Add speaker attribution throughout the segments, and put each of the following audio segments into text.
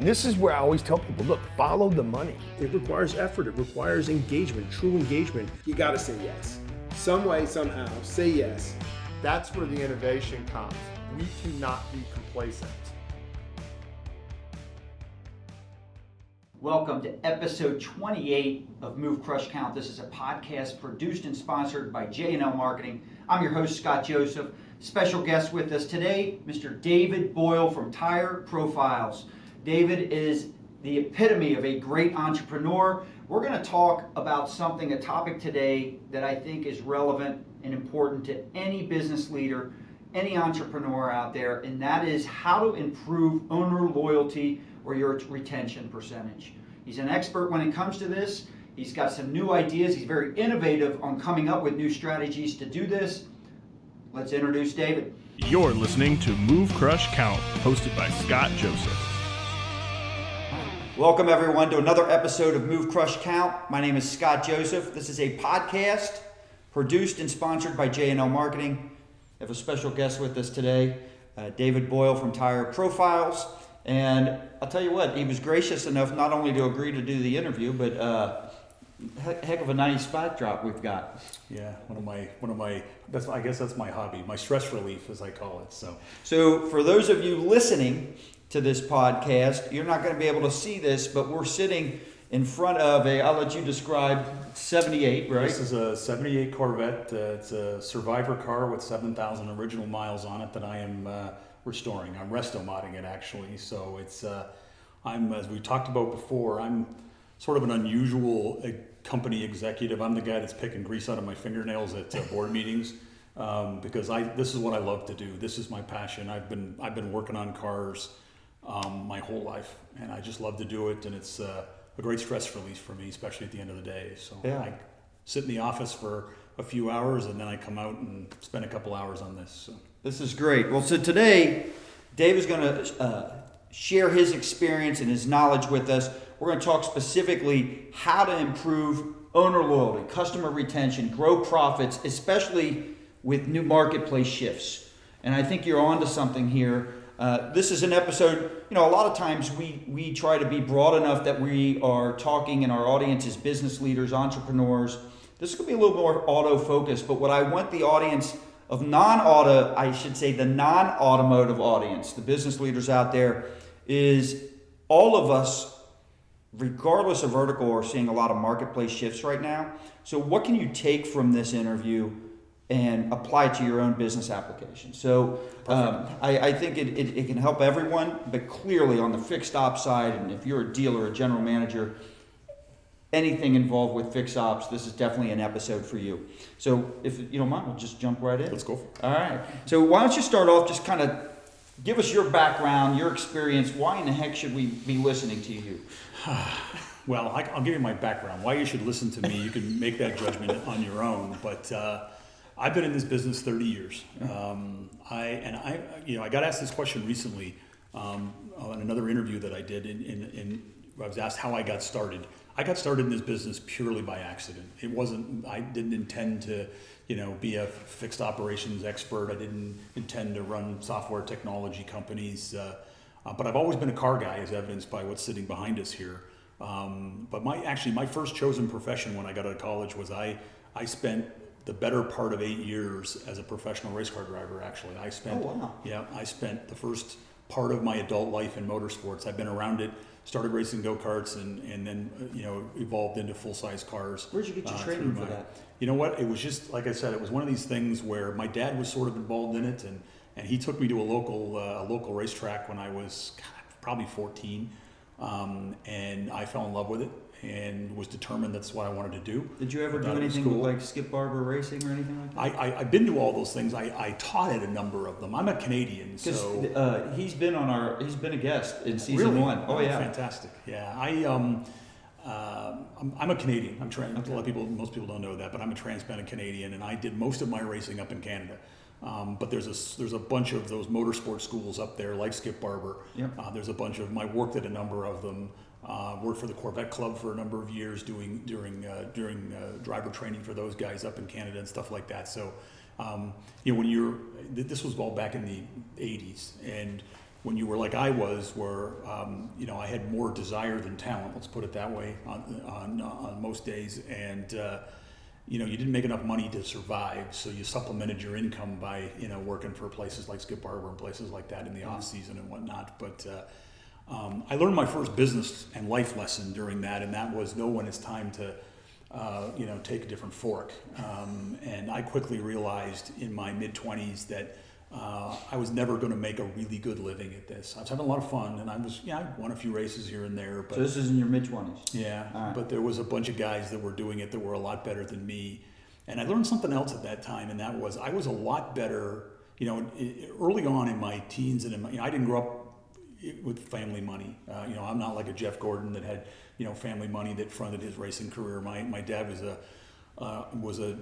Speaker 1: And this is where I always tell people, look, follow the money.
Speaker 2: It requires effort. It requires engagement, true engagement. You got to say yes. Some way, somehow, say yes.
Speaker 3: That's where the innovation comes. We cannot be complacent.
Speaker 4: Welcome to episode 28 of Move, Crush, Count. This is a podcast produced and sponsored by J&L Marketing. I'm your host, Scott Joseph. Special guest with us today, Mr. David Boyle from Tire Profiles. David is the epitome of a great entrepreneur. We're going to talk about a topic today that I think is relevant and important to any business leader, any entrepreneur out there, and that is how to improve owner loyalty or your retention percentage. He's an expert when it comes to this. He's got some new ideas. He's very innovative on coming up with new strategies to do this. Let's introduce David.
Speaker 5: You're listening to Move, Crush, Count, hosted by Scott Joseph.
Speaker 4: Welcome everyone to another episode of Move, Crush, Count. My name is Scott Joseph. This is a podcast produced and sponsored by J&L Marketing. I have a special guest with us today, David Boyle from Tire Profiles. And I'll tell you what, he was gracious enough not only to agree to do the interview, but heck of a nice backdrop we've got.
Speaker 6: Yeah, one of my. I guess that's my hobby, my stress relief, as I call it.
Speaker 4: So for those of you listening to this podcast, you're not going to be able to see this, but we're sitting in front of I'll let you describe 78, right?
Speaker 6: This is a 78 Corvette. It's a survivor car with 7,000 original miles on it that I am restoring. I'm resto-modding it actually. So it's as we talked about before, I'm sort of an unusual company executive. I'm the guy that's picking grease out of my fingernails at board meetings because this is what I love to do. This is my passion. I've been working on cars my whole life, and I just love to do it. And it's a great stress release for me, especially at the end of the day. So yeah. I sit in the office for a few hours, and then I come out and spend a couple hours on this. So.
Speaker 4: This is great. Well, so today, Dave is going to share his experience and his knowledge with us. We're going to talk specifically how to improve owner loyalty, customer retention, grow profits, especially with new marketplace shifts. And I think you're onto something here. This is an episode, a lot of times we try to be broad enough that we are talking and our audience is business leaders, entrepreneurs. This is going to be a little more auto-focused, but what I want the audience of the non-automotive audience, the business leaders out there, is all of us, regardless of vertical, are seeing a lot of marketplace shifts right now. So what can you take from this interview and apply it to your own business application? So I think it can help everyone, but clearly on the fixed ops side, and if you're a dealer, a general manager, anything involved with fixed ops, this is definitely an episode for you. So if you don't mind, we'll just jump right in.
Speaker 6: Let's go for it.
Speaker 4: All right. So why don't you start off, just kind of give us your background, your experience. Why in the heck should we be listening to you?
Speaker 6: Well, I'll give you my background. Why you should listen to me, you can make that judgment on your own. But I've been in this business 30 years. I got asked this question recently on another interview that I did. I was asked how I got started. I got started in this business purely by accident. I didn't intend to, be a fixed operations expert. I didn't intend to run software technology companies. But I've always been a car guy, as evidenced by what's sitting behind us here. But my first chosen profession when I got out of college was I spent the better part of 8 years as a professional race car driver. Actually, I spent the first part of my adult life in motorsports. I've been around it. Started racing go-karts and then evolved into full-size cars.
Speaker 4: Where'd you get your training for that?
Speaker 6: You know what? It was just, like I said, it was one of these things where my dad was sort of involved in it, and he took me to a local racetrack when I was probably 14, and I fell in love with it and was determined that's what I wanted to do.
Speaker 4: Did you ever do anything like Skip Barber racing or anything like that?
Speaker 6: I've been to all those things. I taught at a number of them. I'm a Canadian, so
Speaker 4: he's been a guest in season 1. Oh yeah,
Speaker 6: fantastic. Yeah, I'm a Canadian. Most people don't know that, but I'm a transplanted Canadian, and I did most of my racing up in Canada. But there's a bunch of those motorsport schools up there, like Skip Barber.
Speaker 4: Yep.
Speaker 6: There's a bunch of them. I worked at a number of them. Worked for the Corvette Club for a number of years, doing driver training for those guys up in Canada and stuff like that. So, when this was all back in the '80s, and when you were like I was, where I had more desire than talent. Let's put it that way on most days, and you didn't make enough money to survive, so you supplemented your income by working for places like Skip Barber and places like that in the off season and whatnot. But I learned my first business and life lesson during that, and that was know when it's time to take a different fork. And I quickly realized in my mid-20s that I was never going to make a really good living at this. I was having a lot of fun, and I won a few races here and there. But
Speaker 4: so this is in your mid-20s?
Speaker 6: Yeah,
Speaker 4: right.
Speaker 6: But there was a bunch of guys that were doing it that were a lot better than me. And I learned something else at that time, and that was I was a lot better, early on in my teens, and I didn't grow up with family money. I'm not like a Jeff Gordon that had, family money that funded his racing career. My dad was a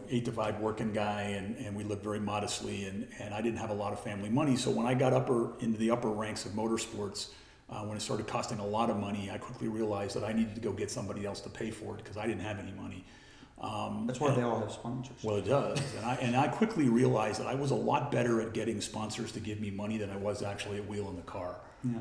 Speaker 6: 8 to 5 working guy, and we lived very modestly, and I didn't have a lot of family money. So when I got into the upper ranks of motorsports, when it started costing a lot of money, I quickly realized that I needed to go get somebody else to pay for it because I didn't have any money.
Speaker 4: That's why they all have sponsors.
Speaker 6: Well, it does, and I quickly realized that I was a lot better at getting sponsors to give me money than I was actually at wheeling the car. Yeah.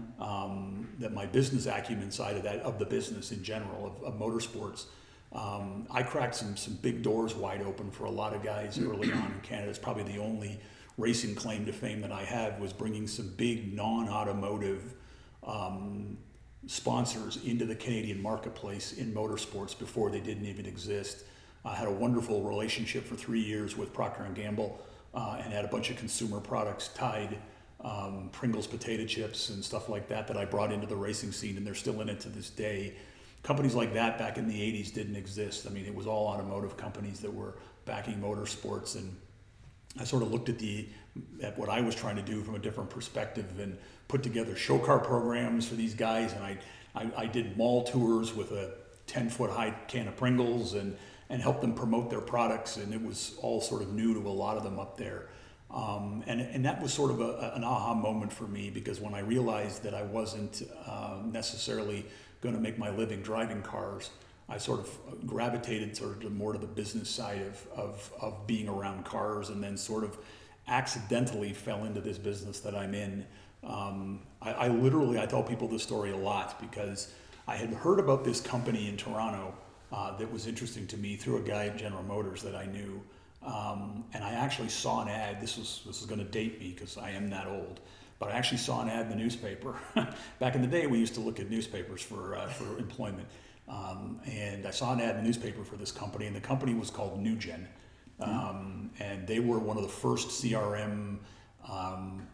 Speaker 6: That my business acumen side of the business in general of motorsports, I cracked some big doors wide open for a lot of guys early on in Canada. It's probably the only racing claim to fame that I had was bringing some big non-automotive sponsors into the Canadian marketplace in motorsports before they didn't even exist. I had a wonderful relationship for 3 years with Procter & Gamble and had a bunch of consumer products, Tide, Pringles potato chips and stuff like that I brought into the racing scene, and they're still in it to this day. Companies like that back in the 80s didn't exist. I mean, it was all automotive companies that were backing motorsports, and I sort of looked at what I was trying to do from a different perspective and put together show car programs for these guys, and I did mall tours with a 10-foot high can of Pringles and helped them promote their products, and it was all sort of new to a lot of them up there. And that was sort of an aha moment for me, because when I realized that I wasn't necessarily going to make my living driving cars, I sort of gravitated sort of more to the business side of being around cars, and then sort of accidentally fell into this business that I'm in. I tell people this story a lot because I had heard about this company in Toronto that was interesting to me through a guy at General Motors that I knew. And I actually saw an ad. This is going to date me because I am that old, but I actually saw an ad in the newspaper. Back in the day, we used to look at newspapers for employment, and I saw an ad in the newspaper for this company, and the company was called NewGen, and they were one of the first CRM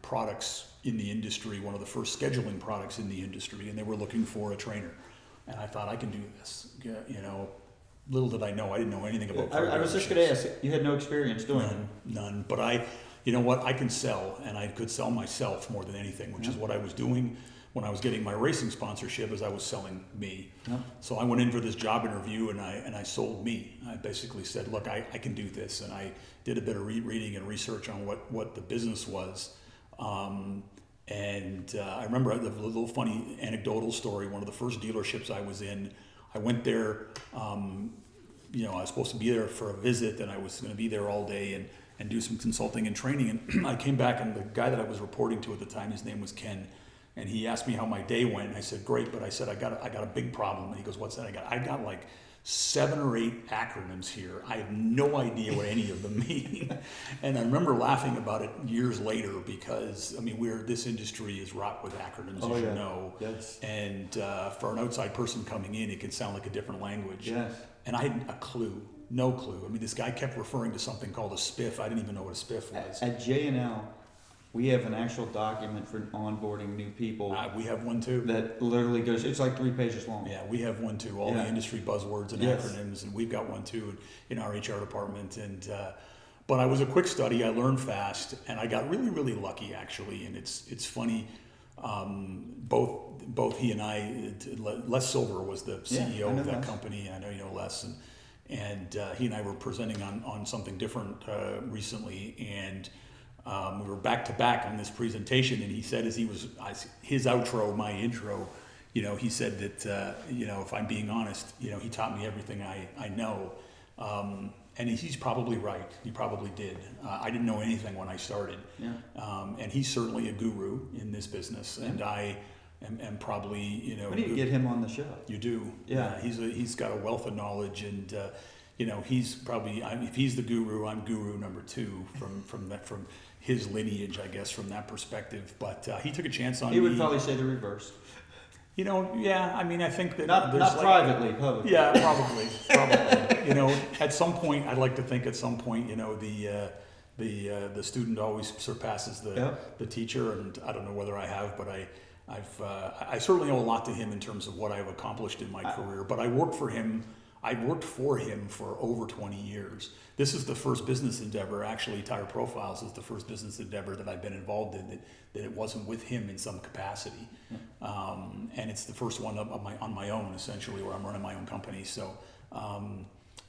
Speaker 6: products in the industry, one of the first scheduling products in the industry, and they were looking for a trainer, and I thought I can do this, Little did I know, I didn't know anything about car
Speaker 4: I was just going to ask, you had no experience doing it?
Speaker 6: None. But I can sell, and I could sell myself more than anything, which is what I was doing when I was getting my racing sponsorship, as I was selling me. Yeah. So I went in for this job interview, and I sold me. I basically said, look, I can do this, and I did a bit of reading and research on what the business was. I remember the little funny anecdotal story. One of the first dealerships I was in, I went there, I was supposed to be there for a visit, and I was going to be there all day and do some consulting and training. And I came back, and the guy that I was reporting to at the time, his name was Ken, and he asked me how my day went. And I said, great, but I said, I got a big problem. And he goes, what's that? I got like 7 or 8 acronyms here. I have no idea what any of them mean. And I remember laughing about it years later because, this industry is wrought with acronyms, as you know. Yes. And for an outside person coming in, it can sound like a different language. Yes. And I had no clue. This guy kept referring to something called a spiff. I didn't even know what a spiff was.
Speaker 4: At J&L, we have an actual document for onboarding new people.
Speaker 6: We have one too.
Speaker 4: That literally goes, it's like 3 pages long.
Speaker 6: Yeah, we have one too. All the industry buzzwords and acronyms, and we've got one too in our HR department. And but I was a quick study. I learned fast, and I got really, really lucky actually. And it's funny. Both he and I, Les Silver was the CEO of that company. I know you know Les, and he and I were presenting on something different recently, and we were back to back on this presentation, and he said his outro, my intro, he said that if I'm being honest, he taught me everything I know, And he's probably right. He probably did. I didn't know anything when I started.
Speaker 4: Yeah.
Speaker 6: And he's certainly a guru in this business. And I am probably, you know.
Speaker 4: We need to get him on the show.
Speaker 6: You do.
Speaker 4: Yeah.
Speaker 6: He's got a wealth of knowledge, and you know, he's probably, if he's the guru, I'm guru number 2 from his lineage, I guess, from that perspective. But he took a chance on me.
Speaker 4: He would probably say the reverse.
Speaker 6: You know, yeah. I mean, I think that
Speaker 4: Not privately, publicly.
Speaker 6: Yeah, probably. You know, at some point, I'd like to think at some point, you know, the student always surpasses the teacher, and I don't know whether I have, but I certainly owe a lot to him in terms of what I've accomplished in my career. But I worked for him for over 20 years. This is the first business endeavor, actually Tire Profiles is the first business endeavor that I've been involved in that it wasn't with him in some capacity. And it's the first one on my own, essentially, where I'm running my own company. So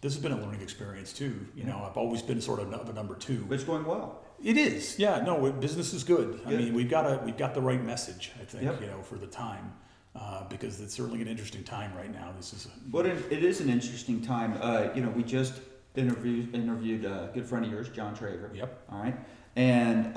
Speaker 6: this has been a learning experience too. You know, I've always been sort of a number 2.
Speaker 4: But it's going well.
Speaker 6: It is, yeah. No, business is good. I mean, we've got the right message, I think, you know, for the time. Because it's certainly an interesting time right now.
Speaker 4: It is an interesting time. You know, we just interviewed a good friend of yours, John Traver.
Speaker 6: Yep.
Speaker 4: All right. And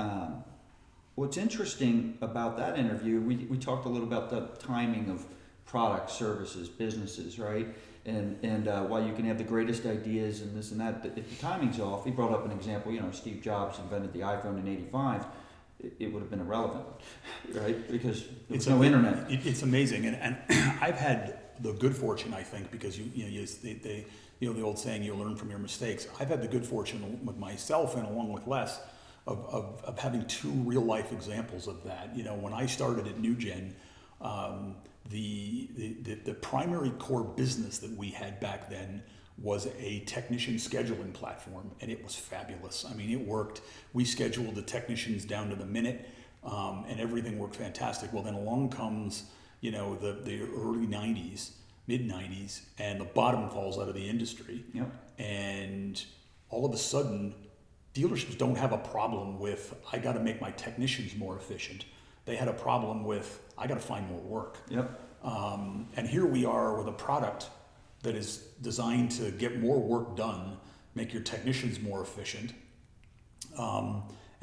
Speaker 4: what's interesting about that interview, we talked a little about the timing of products, services, businesses, right? And while you can have the greatest ideas and this and that, if the timing's off, he brought up an example. You know, Steve Jobs invented the iPhone in '85. It would have been irrelevant, right? Because there was no internet.
Speaker 6: It's amazing, and I've had the good fortune, I think, because they the old saying, you learn from your mistakes. I've had the good fortune with myself and along with Les of having 2 real life examples of that. You know, when I started at NewGen, the primary core business that we had back then was a technician scheduling platform, and it was fabulous. I mean, it worked. We scheduled the technicians down to the minute, and everything worked fantastic. Well, then along comes, you know, the early 90s, mid 90s, and the bottom falls out of the industry.
Speaker 4: Yep.
Speaker 6: And all of a sudden, dealerships don't have a problem with, I got to make my technicians more efficient. They had a problem with, I got to find more work.
Speaker 4: Yep.
Speaker 6: And here we are with a product that is designed to get more work done, make your technicians more efficient.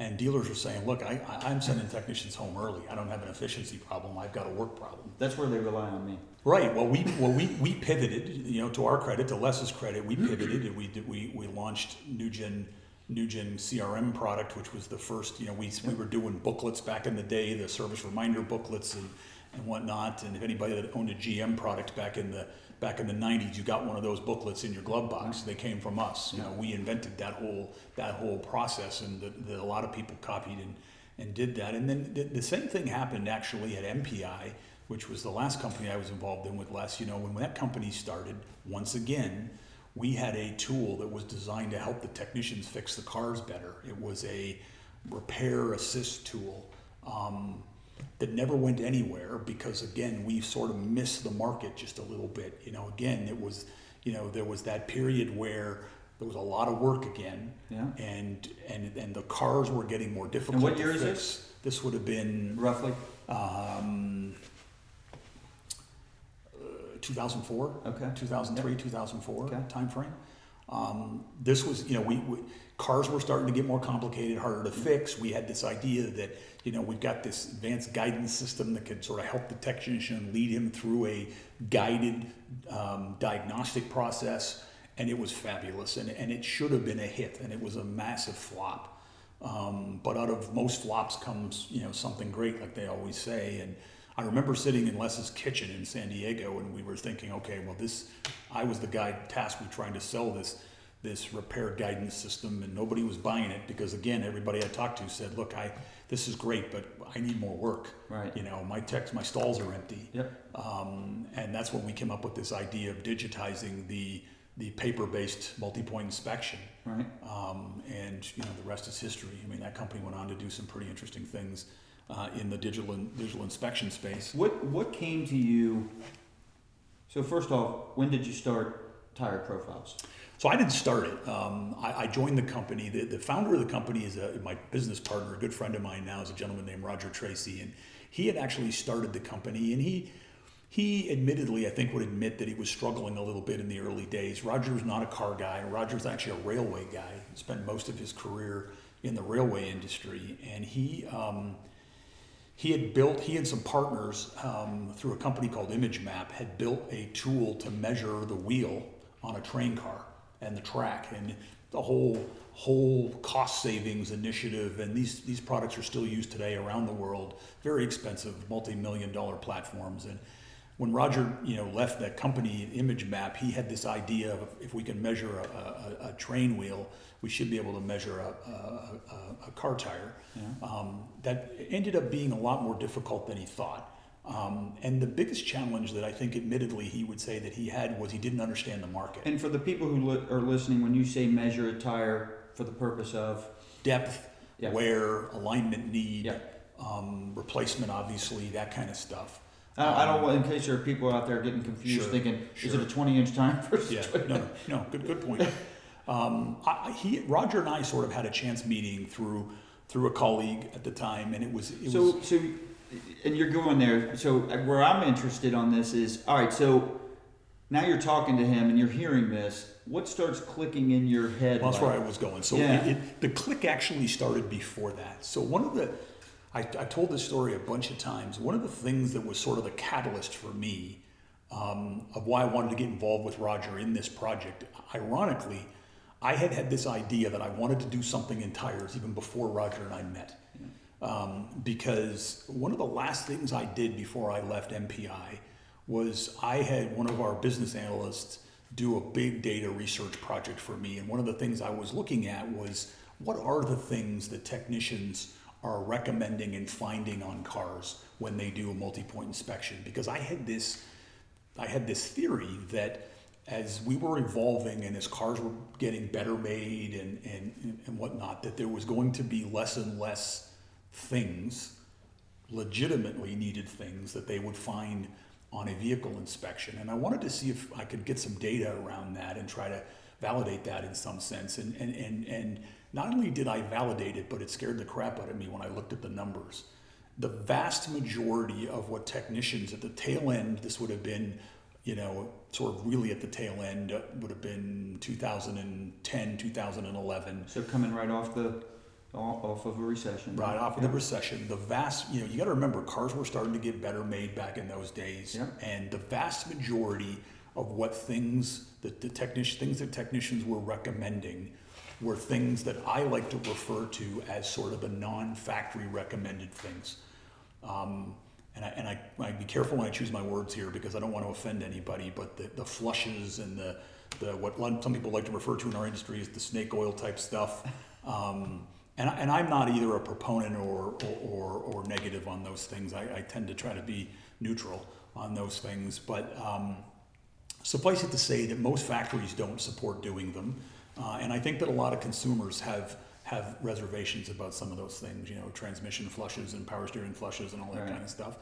Speaker 6: And dealers are saying, look, I'm sending technicians home early. I don't have an efficiency problem. I've got a work problem.
Speaker 4: That's where they rely on me.
Speaker 6: Right. Well, we pivoted. You know, to our credit, to Les's credit, we pivoted and we launched NewGen CRM product, which was the first. You know, we were doing booklets back in the day, the service reminder booklets and whatnot. And if anybody that owned a GM product back in the 90s, you got one of those booklets in your glove box. They came from us. You know, we invented that whole process, and that a lot of people copied and did that. And then the same thing happened actually at MPI, which was the last company I was involved in with Les. You know, when that company started, once again, we had a tool that was designed to help the technicians fix the cars better. It was a repair assist tool. That never went anywhere because, again, we sort of missed the market just a little bit. You know, again, it was, you know, there was that period where there was a lot of work again, and the cars were getting more difficult.
Speaker 4: And what year
Speaker 6: to
Speaker 4: is
Speaker 6: fix.
Speaker 4: this?
Speaker 6: This would have been
Speaker 4: Roughly?
Speaker 6: 2004,
Speaker 4: okay.
Speaker 6: 2003, 2004
Speaker 4: Okay.
Speaker 6: timeframe. This was, you know, we cars were starting to get more complicated, harder to fix. We had this idea that, you know, we've got this advanced guidance system that could sort of help the technician, lead him through a guided diagnostic process, and it was fabulous, and it should have been a hit, and it was a massive flop. But out of most flops comes, you know, something great, like they always say. And I remember sitting in Les's kitchen in San Diego, and we were thinking, okay, well, I was the guy tasked with trying to sell this repair guidance system, and nobody was buying it because, again, everybody I talked to said, look, this is great, but I need more work.
Speaker 4: Right.
Speaker 6: You know, my stalls are empty.
Speaker 4: Yep.
Speaker 6: And that's when we came up with this idea of digitizing the paper-based multi-point inspection.
Speaker 4: Right.
Speaker 6: And, you know, the rest is history. I mean, that company went on to do some pretty interesting things in the digital inspection space.
Speaker 4: What came to you? So first off, when did you start Tire Profiles?
Speaker 6: So I didn't start it. I joined the company. The founder of the company is my business partner, a good friend of mine now, is a gentleman named Roger Tracy, and he had actually started the company, and He admittedly, I think, would admit that he was struggling a little bit in the early days. Roger's not a car guy. Roger's actually a railway guy. He spent most of his career in the railway industry, and he and some partners through a company called ImageMap had built a tool to measure the wheel on a train car and the track and the whole cost savings initiative. And these products are still used today around the world. Very expensive, multi-million-dollar platforms. And when Roger, left that company, ImageMap, he had this idea of if we can measure a train wheel, we should be able to measure a car tire. Yeah. That ended up being a lot more difficult than he thought. And the biggest challenge that I think, admittedly, he would say that he had was he didn't understand the market.
Speaker 4: And for the people who are listening, when you say measure a tire for the purpose of?
Speaker 6: Depth,
Speaker 4: Yep.
Speaker 6: wear, alignment need,
Speaker 4: Yep.
Speaker 6: Replacement, obviously, that kind of stuff.
Speaker 4: I don't want, in case there are people out there getting confused,
Speaker 6: Sure,
Speaker 4: thinking, is
Speaker 6: sure.
Speaker 4: it a 20-inch tire versus
Speaker 6: Yeah,
Speaker 4: 20?
Speaker 6: no, good point. Roger and I sort of had a chance meeting through a colleague at the time, and it was
Speaker 4: So, and you're going there. So where I'm interested on this is, all right, so now you're talking to him and you're hearing this. What starts clicking in your head?
Speaker 6: Well, that's where I was going. So
Speaker 4: Yeah.
Speaker 6: the click actually started before that. So I told this story a bunch of times. One of the things that was sort of the catalyst for me of why I wanted to get involved with Roger in this project, ironically, I had this idea that I wanted to do something in tires even before Roger and I met. Because one of the last things I did before I left MPI was I had one of our business analysts do a big data research project for me. And one of the things I was looking at was what are the things that technicians are recommending and finding on cars when they do a multi-point inspection? Because I had this theory that as we were evolving and as cars were getting better made and whatnot, that there was going to be less and less things, legitimately needed things, that they would find on a vehicle inspection. And I wanted to see if I could get some data around that and try to validate that in some sense. And not only did I validate it, but it scared the crap out of me when I looked at the numbers. The vast majority of what technicians at the tail end, this would have been, sort of really at the tail end, would have been 2010, 2011.
Speaker 4: So coming right off of a recession.
Speaker 6: Right off of the recession. The vast, you got to remember, cars were starting to get better made back in those days.
Speaker 4: Yeah.
Speaker 6: And the vast majority of what things that technicians were recommending were things that I like to refer to as sort of the non-factory recommended things. And I be careful when I choose my words here because I don't want to offend anybody, but the flushes and the what some people like to refer to in our industry as the snake oil type stuff. And I'm not either a proponent or negative on those things. I tend to try to be neutral on those things, but suffice it to say that most factories don't support doing them. And I think that a lot of consumers have reservations about some of those things, transmission flushes and power steering flushes and all that kind of stuff.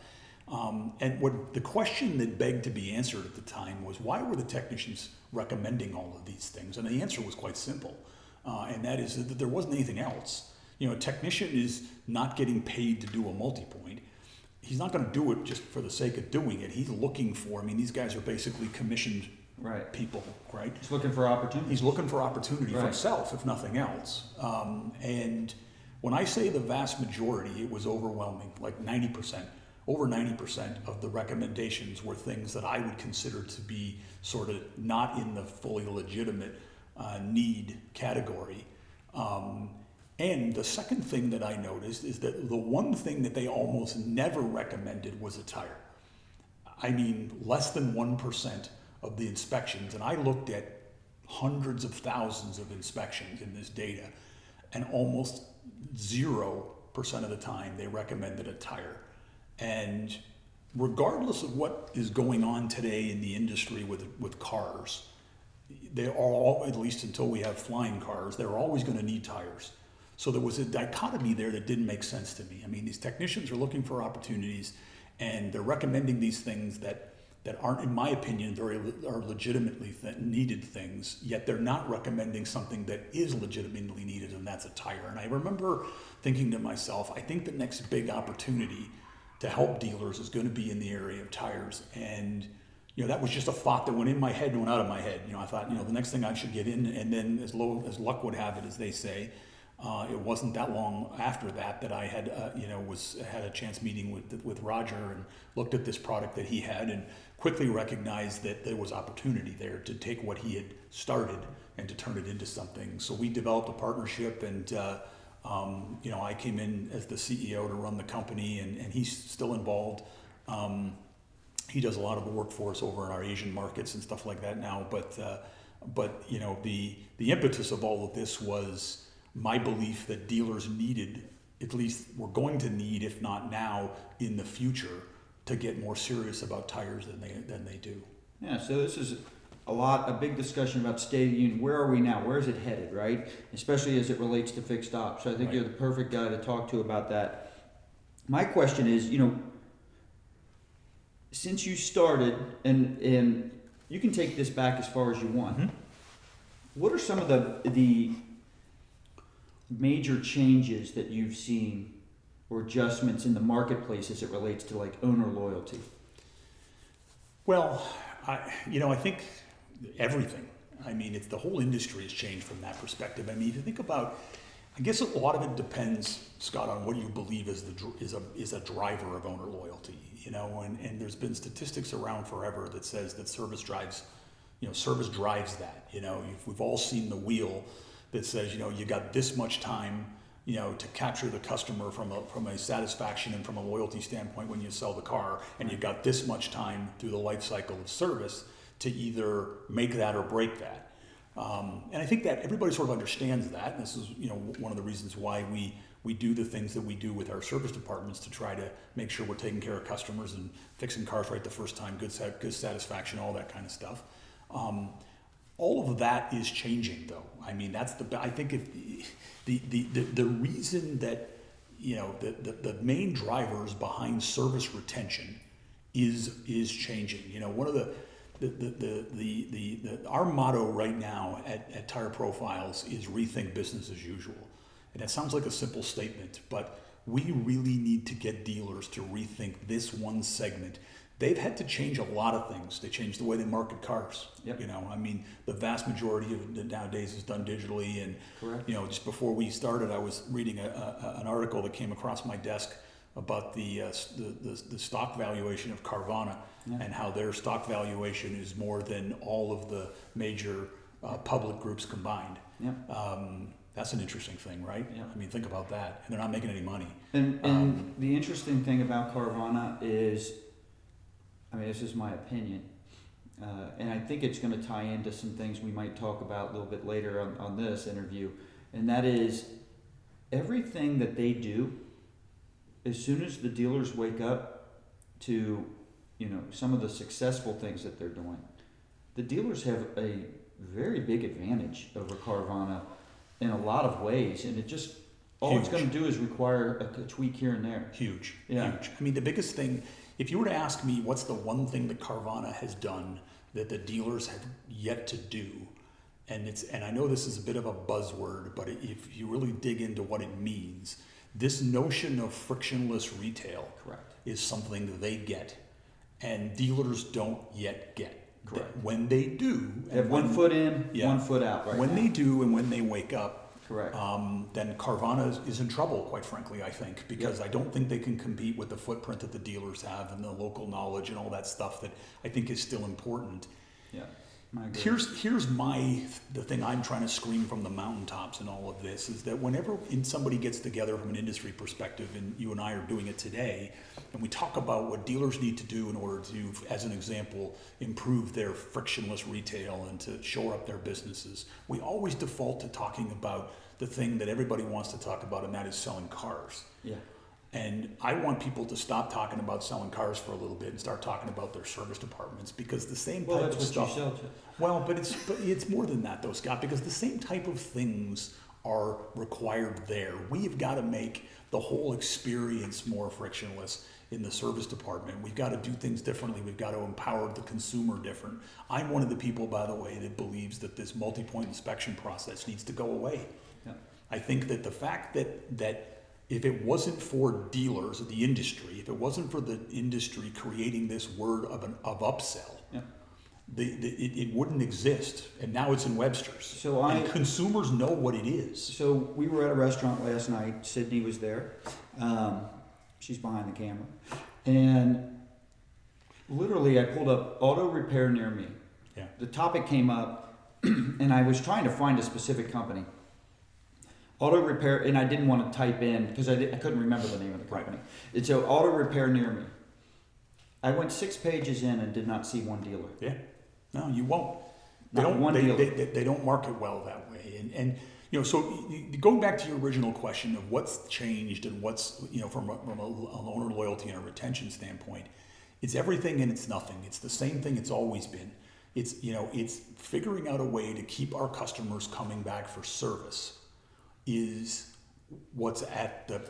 Speaker 6: And what the question that begged to be answered at the time was, why were the technicians recommending all of these things? And the answer was quite simple, and that is that there wasn't anything else. A technician is not getting paid to do a multi-point. He's not going to do it just for the sake of doing it. He's looking for, these guys are basically commissioned people, right?
Speaker 4: He's looking for opportunity.
Speaker 6: He's looking for opportunity for himself, if nothing else. And when I say the vast majority, it was overwhelming, like 90%. Over 90% of the recommendations were things that I would consider to be sort of not in the fully legitimate need category. And the second thing that I noticed is that the one thing that they almost never recommended was a tire. Less than 1% of the inspections, and I looked at hundreds of thousands of inspections in this data, and almost 0% of the time they recommended a tire. And regardless of what is going on today in the industry with cars, they are all, at least until we have flying cars, they're always going to need tires. So there was a dichotomy there that didn't make sense to me. These technicians are looking for opportunities, and they're recommending these things that aren't, in my opinion, are legitimately needed things, yet they're not recommending something that is legitimately needed, and that's a tire. And I remember thinking to myself, I think the next big opportunity to help dealers is going to be in the area of tires. And that was just a thought that went in my head and went out of my head. I thought, the next thing I should get in, and then as luck would have it, as they say, it wasn't that long after that I had, had a chance meeting with Roger and looked at this product that he had and quickly recognized that there was opportunity there to take what he had started and to turn it into something. So we developed a partnership, and I came in as the CEO to run the company, and he's still involved. He does a lot of the work for us over in our Asian markets and stuff like that now. But the impetus of all of this was my belief that dealers needed, at least were going to need, if not now, in the future, to get more serious about tires than they do.
Speaker 4: Yeah. So this is a big discussion about state of the union. Where are we now? Where is it headed? Right. Especially as it relates to fixed ops. So I think you're the perfect guy to talk to about that. My question is, since you started, and you can take this back as far as you want,
Speaker 6: Mm-hmm.
Speaker 4: what are some of the major changes that you've seen or adjustments in the marketplace as it relates to like owner loyalty?
Speaker 6: Well, I think everything. It's the whole industry has changed from that perspective. If you think about, I guess a lot of it depends, Scott, on what you believe is a driver of owner loyalty. And there's been statistics around forever that says that service drives that. We've all seen the wheel that says, you got this much time, to capture the customer from a satisfaction and from a loyalty standpoint when you sell the car, and you've got this much time through the life cycle of service to either make that or break that. And I think that everybody sort of understands that. And this is, one of the reasons why we do the things that we do with our service departments to try to make sure we're taking care of customers and fixing cars right the first time, good satisfaction, all that kind of stuff. All of that is changing, though. I think if the reason that the main drivers behind service retention is changing. One of our motto right now at Tire Profiles is rethink business as usual. And it sounds like a simple statement, but we really need to get dealers to rethink this one segment. They've had to change a lot of things. They changed the way they market cars.
Speaker 4: Yep.
Speaker 6: The vast majority of it nowadays is done digitally. And
Speaker 4: correct.
Speaker 6: Just before we started, I was reading an article that came across my desk about the stock valuation of Carvana, and how their stock valuation is more than all of the major public groups combined.
Speaker 4: Yeah.
Speaker 6: That's an interesting thing, right?
Speaker 4: Yeah.
Speaker 6: Think about that. And they're not making any money.
Speaker 4: And the interesting thing about Carvana is, this is my opinion, and I think it's going to tie into some things we might talk about a little bit later on this interview, and that is everything that they do, as soon as the dealers wake up to, some of the successful things that they're doing, the dealers have a very big advantage over Carvana in a lot of ways, and it just, all it's going to do is require a tweak here and there.
Speaker 6: Huge.
Speaker 4: Yeah.
Speaker 6: Huge. The biggest thing, if you were to ask me what's the one thing that Carvana has done that the dealers have yet to do, and I know this is a bit of a buzzword, but if you really dig into what it means, this notion of frictionless retail
Speaker 4: Correct.
Speaker 6: is something that they get, and dealers don't yet get.
Speaker 4: Correct.
Speaker 6: When they do,
Speaker 4: They have one foot in, one foot out right
Speaker 6: when
Speaker 4: now.
Speaker 6: they do, and when they wake up,
Speaker 4: Correct.
Speaker 6: then Carvana is in trouble, quite frankly, I think, because I don't think they can compete with the footprint that the dealers have and the local knowledge and all that stuff that I think is still important.
Speaker 4: Yeah. I agree.
Speaker 6: Here's the thing I'm trying to scream from the mountaintops in all of this is that whenever somebody gets together from an industry perspective, and you and I are doing it today, and we talk about what dealers need to do in order to, as an example, improve their frictionless retail and to shore up their businesses, we always default to talking about the thing that everybody wants to talk about, and that is selling cars.
Speaker 4: Yeah.
Speaker 6: And I want people to stop talking about selling cars for a little bit and start talking about their service departments, because the same type
Speaker 4: that's
Speaker 6: of
Speaker 4: what
Speaker 6: stuff.
Speaker 4: you sell to.
Speaker 6: Well, but it's more than that, though, Scott, because the same type of things are required there. We have got to make the whole experience more frictionless in the service department. We've got to do things differently. We've got to empower the consumer different. I'm one of the people, by the way, that believes that this multi-point inspection process needs to go away.
Speaker 4: Yeah.
Speaker 6: I think that the fact that if it wasn't for dealers, the industry, if it wasn't for the industry creating this word of upsell, it wouldn't exist. And now it's in Webster's. And consumers know what it is.
Speaker 4: So we were at a restaurant last night. Sydney was there. She's behind the camera. And literally I pulled up auto repair near me.
Speaker 6: Yeah.
Speaker 4: The topic came up and I was trying to find a specific company. Auto repair, and I didn't want to type in because I couldn't remember the name of the company. And so auto repair near me. I went 6 pages in and did not see one dealer.
Speaker 6: Yeah, no, you won't.
Speaker 4: They
Speaker 6: don't market well that way. And so going back to your original question of what's changed and what's from an owner loyalty and a retention standpoint, it's everything and it's nothing. It's the same thing it's always been. It's it's figuring out a way to keep our customers coming back for service. Is what's at the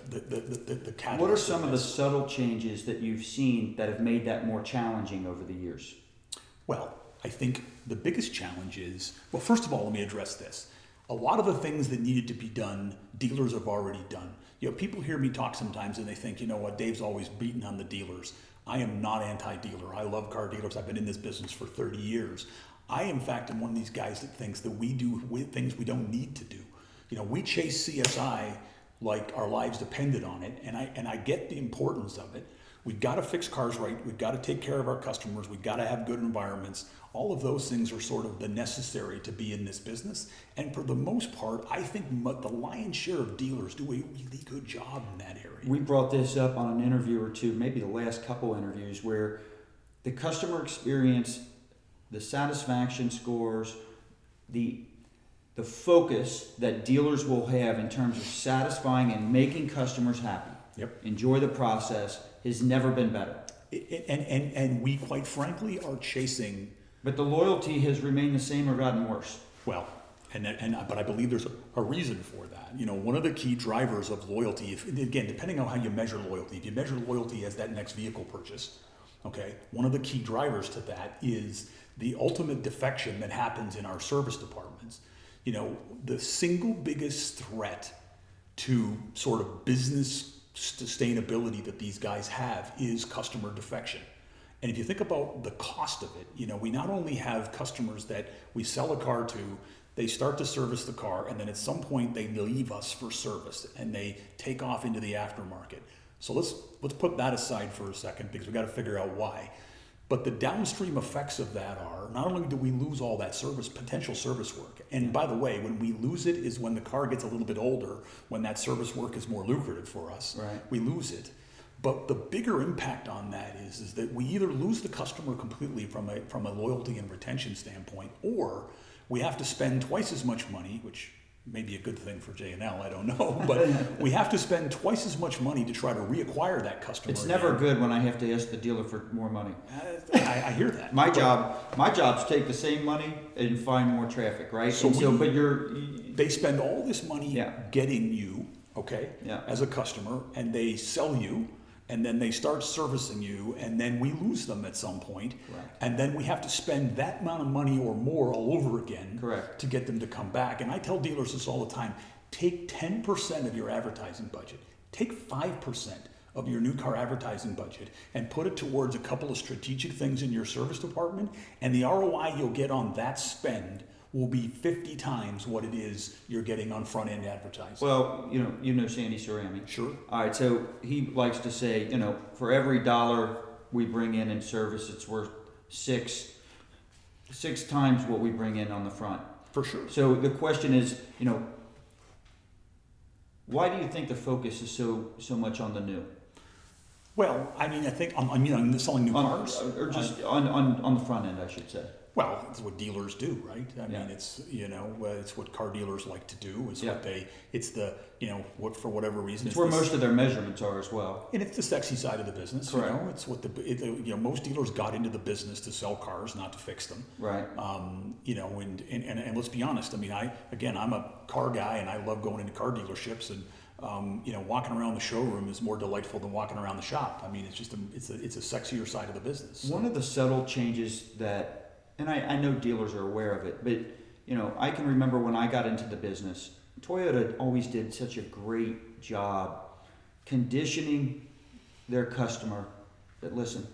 Speaker 6: catalyst.
Speaker 4: What are some of the subtle changes that you've seen that have made that more challenging over the years?
Speaker 6: Well, I think the biggest challenge is, well, first of all, let me address this. A lot of the things that needed to be done, dealers have already done. People hear me talk sometimes and they think, what, Dave's always beating on the dealers. I am not anti-dealer. I love car dealers. I've been in this business for 30 years. I, in fact, am one of these guys that thinks that we do things we don't need to do. We chase CSI like our lives depended on it, and I get the importance of it. We've got to fix cars right. We've got to take care of our customers. We've got to have good environments. All of those things are sort of the necessary to be in this business. And for the most part, I think the lion's share of dealers do a really good job in that area.
Speaker 4: We brought this up on an interview or two, maybe the last couple interviews, where the customer experience, the satisfaction scores, the focus that dealers will have in terms of satisfying and making customers happy, enjoy the process, has never been better.
Speaker 6: And we, quite frankly, are chasing.
Speaker 4: But the loyalty has remained the same or gotten worse.
Speaker 6: Well, but I believe there's a reason for that. One of the key drivers of loyalty, again, depending on how you measure loyalty, if you measure loyalty as that next vehicle purchase, okay, one of the key drivers to that is the ultimate defection that happens in our service departments. The single biggest threat to sort of business sustainability that these guys have is customer defection. And if you think about the cost of it, we not only have customers that we sell a car to, they start to service the car, and then at some point they leave us for service and they take off into the aftermarket. So let's put that aside for a second because we've got to figure out why. But the downstream effects of that are, not only do we lose all that potential service work, and by the way, when we lose it is when the car gets a little bit older, when that service work is more lucrative for us,
Speaker 4: right.
Speaker 6: We lose it. But the bigger impact on that is that we either lose the customer completely from a loyalty and retention standpoint, or we have to spend twice as much money, which may be a good thing for J&L, I don't know, but we have to spend twice as much money to try to reacquire that customer.
Speaker 4: It's never good when I have to ask the dealer for more money.
Speaker 6: I hear that.
Speaker 4: My job's take the same money and find more traffic, right?
Speaker 6: They spend all this money getting you, okay, as a customer, and they sell you, and then they start servicing you, and then we lose them at some point, and then we have to spend that amount of money or more all over again to get them to come back. And I tell dealers this all the time: take 10% of your advertising budget, take 5% of your new car advertising budget, and put it towards a couple of strategic things in your service department, and the ROI you'll get on that spend will be 50 times what it is you're getting on front-end advertising.
Speaker 4: Well, you know Sandy Cerami.
Speaker 6: Sure.
Speaker 4: All right, so he likes to say, for every dollar we bring in service, it's worth six times what we bring in on the front.
Speaker 6: For sure.
Speaker 4: So the question is, why do you think the focus is so much on the new?
Speaker 6: Well, I think on selling new cars,
Speaker 4: or just on the front end, I should say.
Speaker 6: Well, it's what dealers do, right? I mean, it's it's what car dealers like to do. What for whatever reason.
Speaker 4: It's where most of their measurements are as well.
Speaker 6: And it's the sexy side of the business.
Speaker 4: Correct.
Speaker 6: It's what most dealers got into the business to sell cars, not to fix them.
Speaker 4: Right.
Speaker 6: And let's be honest. I mean, I'm a car guy, and I love going into car dealerships, and walking around the showroom is more delightful than walking around the shop. I mean, it's a sexier side of the business.
Speaker 4: One of the subtle changes that. And I know dealers are aware of it, but I can remember when I got into the business, Toyota always did such a great job conditioning their customer that, listen,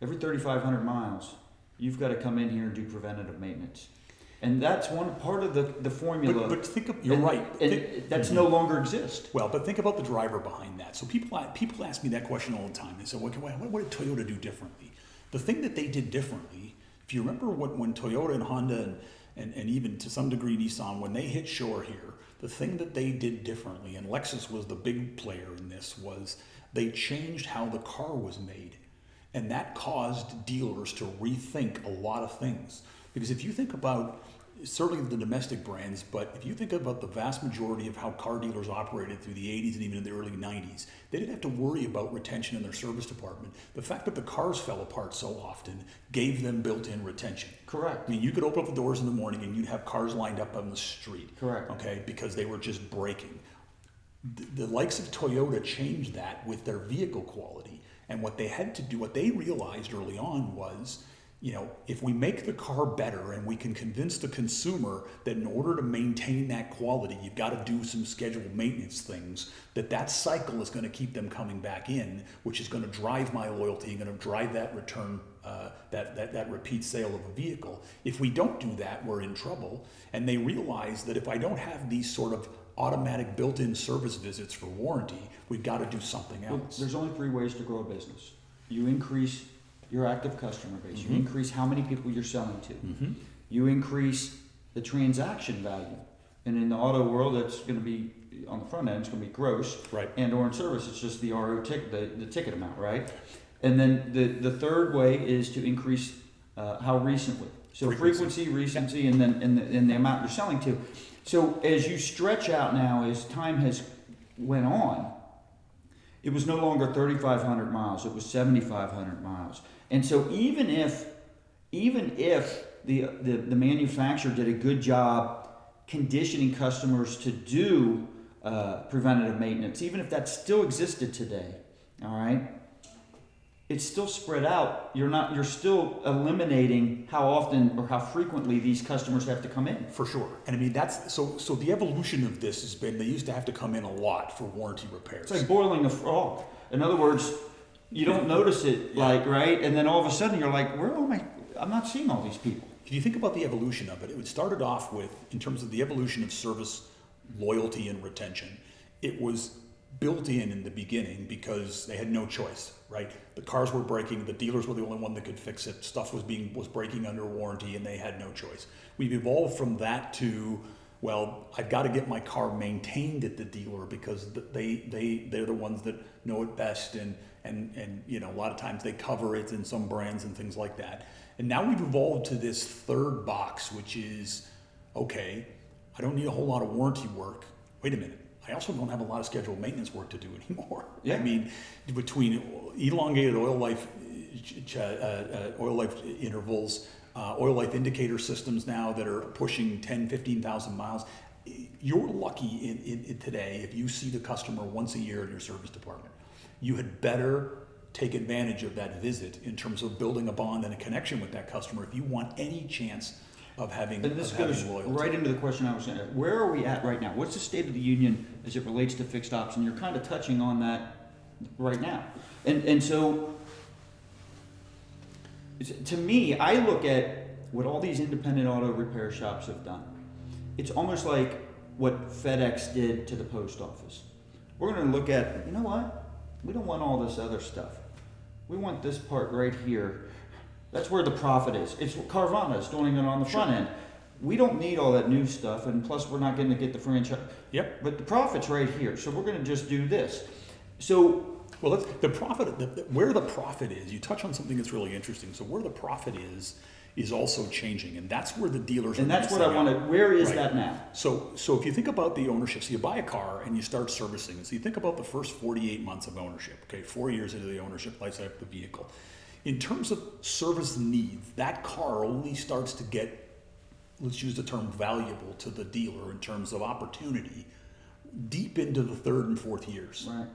Speaker 4: every 3,500 miles, you've got to come in here and do preventative maintenance. And that's one part of the formula.
Speaker 6: But think of, you're right.
Speaker 4: And that's no longer exist.
Speaker 6: Well, but think about the driver behind that. So people ask me that question all the time. They say, what did Toyota do differently? The thing that they did differently, if you remember when Toyota and Honda and even to some degree Nissan, when they hit shore here, the thing that they did differently, and Lexus was the big player in this, was they changed how the car was made. And that caused dealers to rethink a lot of things. Because if you think about, certainly the domestic brands, but if you think about the vast majority of how car dealers operated through the 80s and even in the early 90s, they didn't have to worry about retention in their service department. The fact that the cars fell apart so often gave them built-in retention.
Speaker 4: Correct.
Speaker 6: I mean, you could open up the doors in the morning and you'd have cars lined up on the street.
Speaker 4: Correct.
Speaker 6: Okay, because they were just breaking. The likes of Toyota changed that with their vehicle quality. And what they had to do, what they realized early on was, if we make the car better and we can convince the consumer that in order to maintain that quality, you've got to do some scheduled maintenance things, that cycle is going to keep them coming back in, which is going to drive my loyalty, going to drive that return, that repeat sale of a vehicle. If we don't do that, we're in trouble. And they realize that if I don't have these sort of automatic built-in service visits for warranty, we've got to do something else.
Speaker 4: Well, there's only 3 ways to grow a business. You increase your active customer base.
Speaker 6: Mm-hmm.
Speaker 4: You increase how many people you're selling to. Mm-hmm. You increase the transaction value. And in the auto world, that's going to be, on the front end, it's going to be gross.
Speaker 6: Right.
Speaker 4: And or in service, it's just the RO ticket, the ticket amount, right? And then the third way is to increase how recently. So frequency, recency, and then and the amount you're selling to. So as you stretch out now, as time has went on, it was no longer 3,500 miles, it was 7,500 miles. And so even if the manufacturer did a good job conditioning customers to do preventative maintenance, even if that still existed today, all right, it's still spread out. You're still eliminating how often or how frequently these customers have to come in.
Speaker 6: For sure. And I mean, that's so the evolution of this has been, they used to have to come in a lot for warranty repairs.
Speaker 4: It's like boiling a frog. In other words, you don't notice it, right? And then all of a sudden you're like, where am I? I'm not seeing all these people.
Speaker 6: If you think about the evolution of it, it started off with, in terms of the evolution of service, loyalty, and retention, it was built in the beginning because they had no choice, right? The cars were breaking, the dealers were the only one that could fix it, stuff was breaking under warranty, and they had no choice. We've evolved from that to, well, I've got to get my car maintained at the dealer because they're the ones that know it best, and a lot of times they cover it in some brands and things like that. And now we've evolved to this third box, which is, okay, I don't need a whole lot of warranty work. Wait a minute. I also don't have a lot of scheduled maintenance work to do anymore.
Speaker 4: Yeah.
Speaker 6: I mean, between elongated oil life intervals, oil life indicator systems now that are pushing 10, 15,000 miles, you're lucky in today if you see the customer once a year in your service department. You had better take advantage of that visit in terms of building a bond and a connection with that customer if you want any chance of having
Speaker 4: And this goes
Speaker 6: loyalty.
Speaker 4: right into the question I was saying. Where are we at right now? What's the state of the union as it relates to fixed ops? And you're kind of touching on that right now. And so, to me, I look at what all these independent auto repair shops have done. It's almost like what FedEx did to the post office. We're going to look at, you know what? We don't want all this other stuff. We want this part right here. That's where the profit is. It's what Carvana is doing it on the front end. We don't need all that new stuff, and plus we're not going to get the franchise.
Speaker 6: Yep.
Speaker 4: But the profit's right here, so we're going to just do this. So,
Speaker 6: well, the profit, where the profit is, you touch on something that's really interesting. So where the profit is also changing, and that's where the dealers are.
Speaker 4: And that's what I want to. Where is that now?
Speaker 6: So if you think about the ownership, so you buy a car and you start servicing. So you think about the first 48 months of ownership. Okay, 4 years into the ownership life cycle of the vehicle. In terms of service needs, that car only starts to get, let's use the term valuable to the dealer in terms of opportunity, deep into the 3rd and 4th years.
Speaker 4: Right.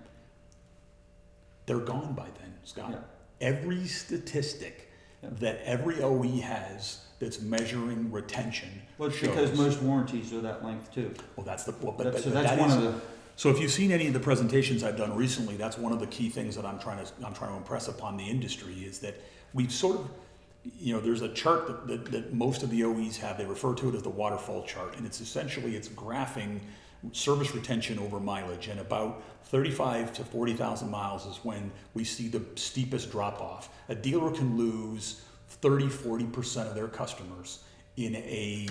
Speaker 6: They're gone by then, Scott.
Speaker 4: Yeah.
Speaker 6: Every statistic that every OE has that's measuring retention
Speaker 4: Well, it's
Speaker 6: shows.
Speaker 4: because most warranties are that length too.
Speaker 6: Well, that's the.
Speaker 4: So that's one of the.
Speaker 6: So if you've seen any of the presentations I've done recently, that's one of the key things that I'm trying to impress upon the industry is that we've sort of, there's a chart that most of the OEs have. They refer to it as the waterfall chart, and it's graphing service retention over mileage, and about 35 to 40,000 miles is when we see the steepest drop off. A dealer can lose 30-40% of their customers in a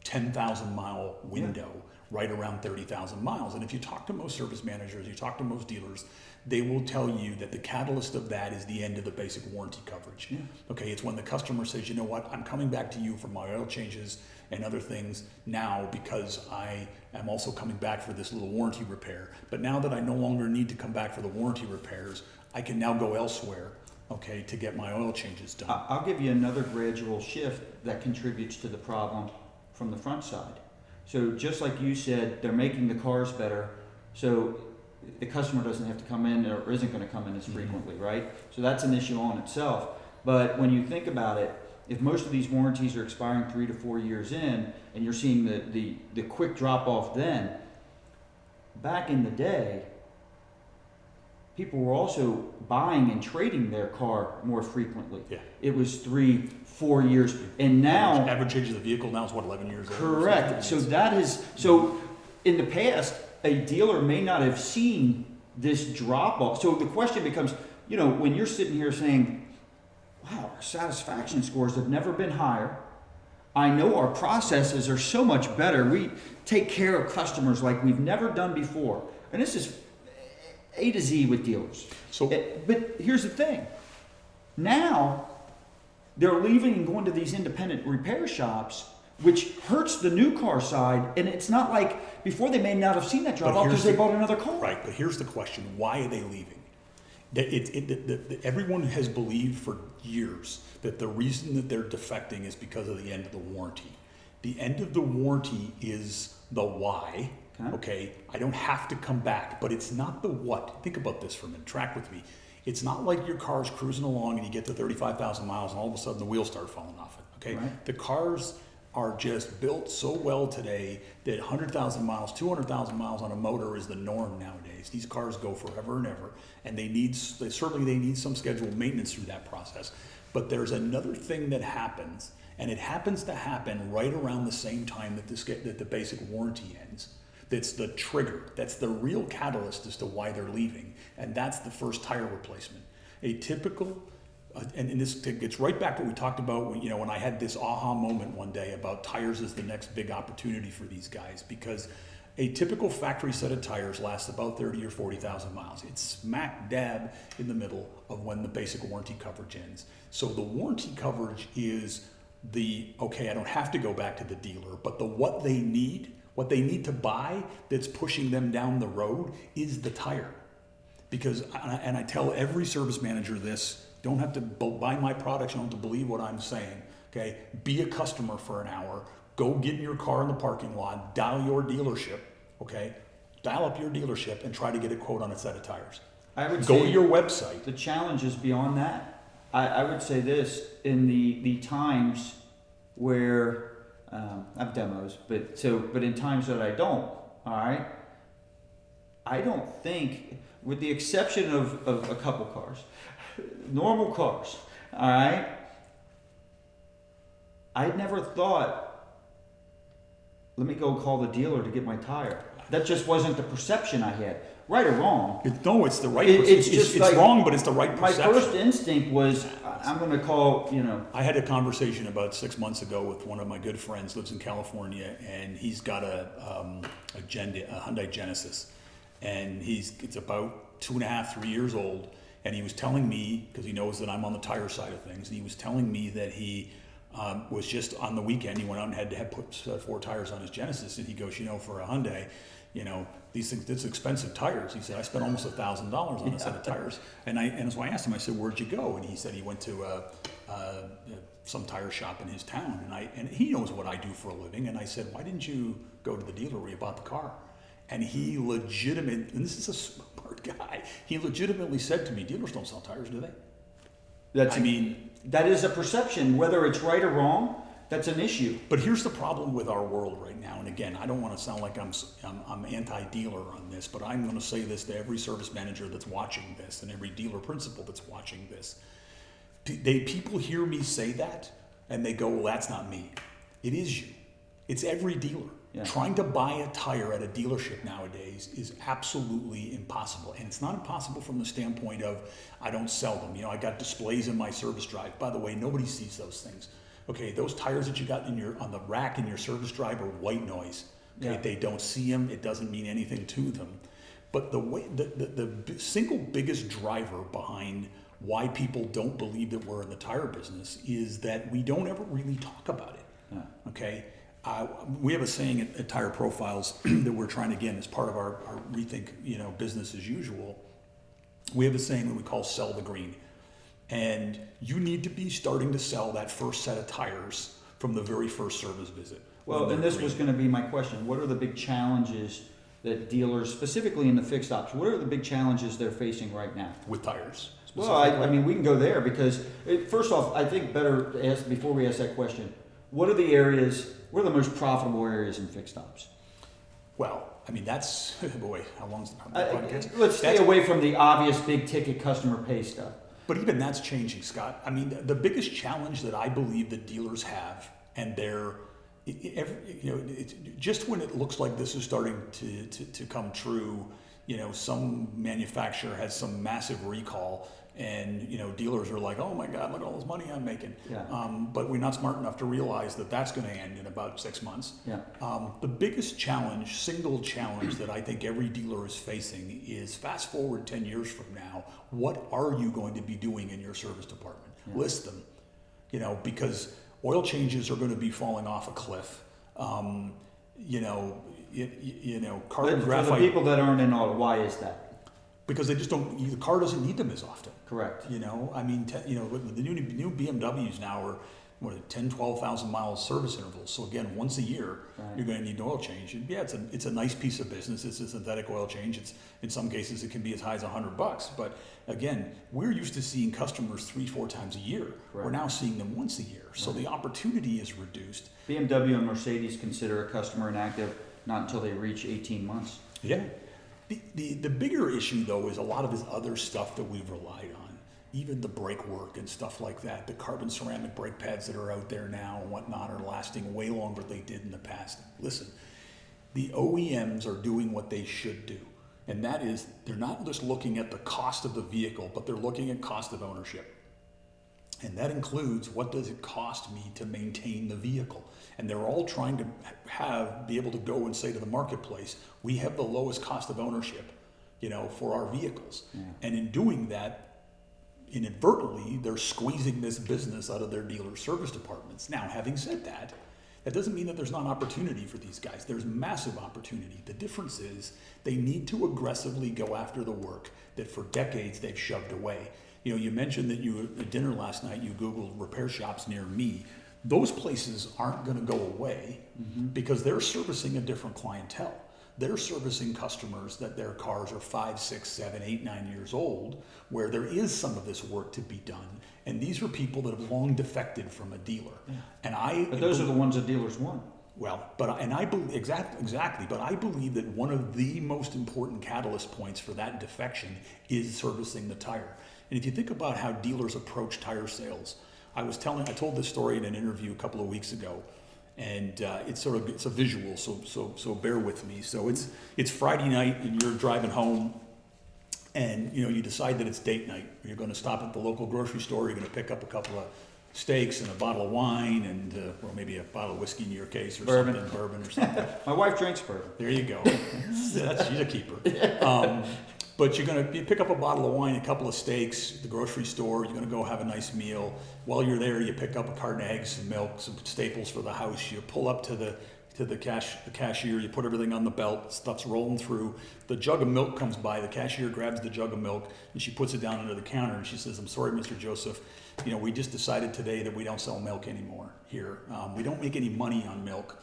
Speaker 6: 10,000 mile window, right around 30,000 miles. And if you talk to most service managers, you talk to most dealers, they will tell you that the catalyst of that is the end of the basic warranty coverage. Okay, it's when the customer says, you know what, I'm coming back to you for my oil changes and other things now because I am also coming back for this little warranty repair. But now that I no longer need to come back for the warranty repairs, I can now go elsewhere, okay, to get my oil changes done.
Speaker 4: I'll give you another gradual shift that contributes to the problem from the front side. So just like you said, they're making the cars better, so the customer doesn't have to come in or isn't going to come in as frequently, right? So that's an issue on itself. But when you think about it, if most of these warranties are expiring 3 to 4 years in, and you're seeing the quick drop off then, back in the day, people were also buying and trading their car more frequently.
Speaker 6: Yeah.
Speaker 4: It was 3-4 years, and now
Speaker 6: Average age of the vehicle now is what, 11 years old?
Speaker 4: correct. So so in the past, a dealer may not have seen this drop off. So the question becomes, when you're sitting here saying, wow, our satisfaction scores have never been higher. I know our processes are so much better. We take care of customers like we've never done before. And this is A to Z with dealers. But here's the thing. Now, they're leaving and going to these independent repair shops, which hurts the new car side. And it's not like before they may not have seen that drop off because they bought another car.
Speaker 6: Right, but here's the question. Why are they leaving? Everyone has believed for years that the reason that they're defecting is because of the end of the warranty. The end of the warranty is the why. Okay, I don't have to come back, but it's not the what. Think about this for a minute. Track with me. It's not like your car's cruising along and you get to 35,000 miles and all of a sudden the wheels start falling off it. Okay, right. The cars are just built so well today that 100,000 miles, 200,000 miles on a motor is the norm nowadays. These cars go forever and ever, and they need some scheduled maintenance through that process. But there's another thing that happens, and it happens to happen right around the same time that the basic warranty ends. That's the trigger. That's the real catalyst as to why they're leaving, and that's the first tire replacement. A typical and this gets right back to what we talked about when I had this aha moment one day about tires as the next big opportunity for these guys, because a typical factory set of tires lasts about 30 or 40,000 miles. It's smack dab in the middle of when the basic warranty coverage ends. So the warranty coverage is I don't have to go back to the dealer, but what they need to buy that's pushing them down the road is the tire. Because, and I tell every service manager this, don't have to buy my products, you don't have to believe what I'm saying, okay? Be a customer for an hour, go get in your car in the parking lot, dial your dealership, okay? Dial up your dealership and try to get a quote on a set of tires.
Speaker 4: I would
Speaker 6: go
Speaker 4: say
Speaker 6: to your website.
Speaker 4: The challenge is beyond that. I would say this, in the times where, I have demos, but in times that I don't, all right? I don't think, with the exception of a couple cars, normal cars, all right? I never thought, let me go call the dealer to get my tire. That just wasn't the perception I had. Right or wrong.
Speaker 6: It's the right perception. It's wrong, but it's the right perception.
Speaker 4: My first instinct was, I'm going to call,
Speaker 6: I had a conversation about 6 months ago with one of my good friends, lives in California, and he's got a Hyundai Genesis. And it's about 2.5, 3 years old. And he was telling me, because he knows that I'm on the tire side of things, and he was telling me that he was just on the weekend, he went out and had to put 4 tires on his Genesis. And he goes, for a Hyundai, these things, it's expensive tires. He said, I spent almost $1,000 on a set of tires. And so I asked him, I said, where'd you go? And he said he went to some tire shop in his town. And he knows what I do for a living. And I said, why didn't you go to the dealer where you bought the car? And he and this is a smart guy, he legitimately said to me, dealers don't sell tires, do they?
Speaker 4: that is a perception, whether it's right or wrong. that's an issue.
Speaker 6: But here's the problem with our world right now, and again, I don't want to sound like I'm anti-dealer on this, but I'm going to say this to every service manager that's watching this and every dealer principal that's watching this. People hear me say that, and they go, well, that's not me. It is you. It's every dealer.
Speaker 4: Yeah.
Speaker 6: Trying to buy a tire at a dealership nowadays is absolutely impossible. And it's not impossible from the standpoint of, I don't sell them. I got displays in my service drive. By the way, nobody sees those things. Okay, those tires that you got on the rack in your service drive are white noise. Okay,
Speaker 4: Yeah.
Speaker 6: They don't see them. It doesn't mean anything to them. But the single biggest driver behind why people don't believe that we're in the tire business is that we don't ever really talk about it.
Speaker 4: Yeah.
Speaker 6: Okay, we have a saying at Tire Profiles that we're trying to, again, as part of our rethink, business as usual. We have a saying that we call "sell the green," and you need to be starting to sell that first set of tires from the very first service visit.
Speaker 4: Well, and this was going to be my question. What are the big challenges that dealers, specifically in the fixed ops, what are the big challenges they're facing right now?
Speaker 6: With tires.
Speaker 4: Well, I mean, we can go there because, first off, I think better to ask, before we ask that question, what are the most profitable areas in fixed ops?
Speaker 6: Well, I mean, that's, boy, how long's the podcast?
Speaker 4: Let's stay away from the obvious big ticket customer pay stuff.
Speaker 6: But even that's changing, Scott. I mean, the biggest challenge that I believe that dealers have, and just when it looks like this is starting to come true, some manufacturer has some massive recall, and dealers are like, oh my God, look at all this money I'm making.
Speaker 4: Yeah.
Speaker 6: But we're not smart enough to realize that that's going to end in about 6 months.
Speaker 4: Yeah.
Speaker 6: The biggest single challenge that I think every dealer is facing is, fast forward 10 years from now, what are you going to be doing in your service department?
Speaker 4: Yeah.
Speaker 6: List them, because oil changes are going to be falling off a cliff. Carbon graphite.
Speaker 4: For the people that aren't in auto, why is that?
Speaker 6: Because they just don't. The car doesn't need them as often.
Speaker 4: Correct.
Speaker 6: The new BMWs now are 10,000-12,000 miles service intervals. So again, once a year,
Speaker 4: Right.
Speaker 6: you're going to need an oil change. And yeah, it's a nice piece of business. It's a synthetic oil change. It's, in some cases, it can be as high as $100. But again, we're used to seeing customers 3-4 times a year.
Speaker 4: Right.
Speaker 6: We're now seeing them once a year. So the opportunity is reduced.
Speaker 4: BMW and Mercedes consider a customer inactive not until they reach 18 months.
Speaker 6: Yeah. The bigger issue, though, is a lot of this other stuff that we've relied on, even the brake work and stuff like that. The carbon ceramic brake pads that are out there now and whatnot are lasting way longer than they did in the past. Listen, the OEMs are doing what they should do, and that is they're not just looking at the cost of the vehicle, but they're looking at cost of ownership. And that includes, what does it cost me to maintain the vehicle? And they're all trying to be able to go and say to the marketplace, we have the lowest cost of ownership, for our vehicles.
Speaker 4: Yeah.
Speaker 6: And in doing that, inadvertently, they're squeezing this business out of their dealer service departments. Now, having said that, that doesn't mean that there's not opportunity for these guys. There's massive opportunity. The difference is they need to aggressively go after the work that for decades they've shoved away. You mentioned that you at dinner last night, you Googled repair shops near me. Those places aren't going to go away because they're servicing a different clientele. They're servicing customers that their cars are 5, 6, 7, 8, 9 years old, where there is some of this work to be done. And these are people that have long defected from a dealer. Yeah.
Speaker 4: But those are the ones that dealers want.
Speaker 6: Well, I believe exactly. But I believe that one of the most important catalyst points for that defection is servicing the tire. And if you think about how dealers approach tire sales, I told this story in an interview a couple of weeks ago, and it's a visual, so bear with me. So it's Friday night, and you're driving home, and you decide that it's date night. You're going to stop at the local grocery store. You're going to pick up a couple of steaks and a bottle of wine, and or maybe a bottle of whiskey in your case, or bourbon or something.
Speaker 4: My wife drinks bourbon.
Speaker 6: There you go. She's a keeper. But you pick up a bottle of wine, a couple of steaks, at the grocery store. You're going to go have a nice meal. While you're there, you pick up a carton of eggs, some milk, some staples for the house. You pull up to the cashier. You put everything on the belt. Stuff's rolling through. The jug of milk comes by. The cashier grabs the jug of milk and she puts it down under the counter. And she says, "I'm sorry, Mr. Joseph. We just decided today that we don't sell milk anymore here. We don't make any money on milk.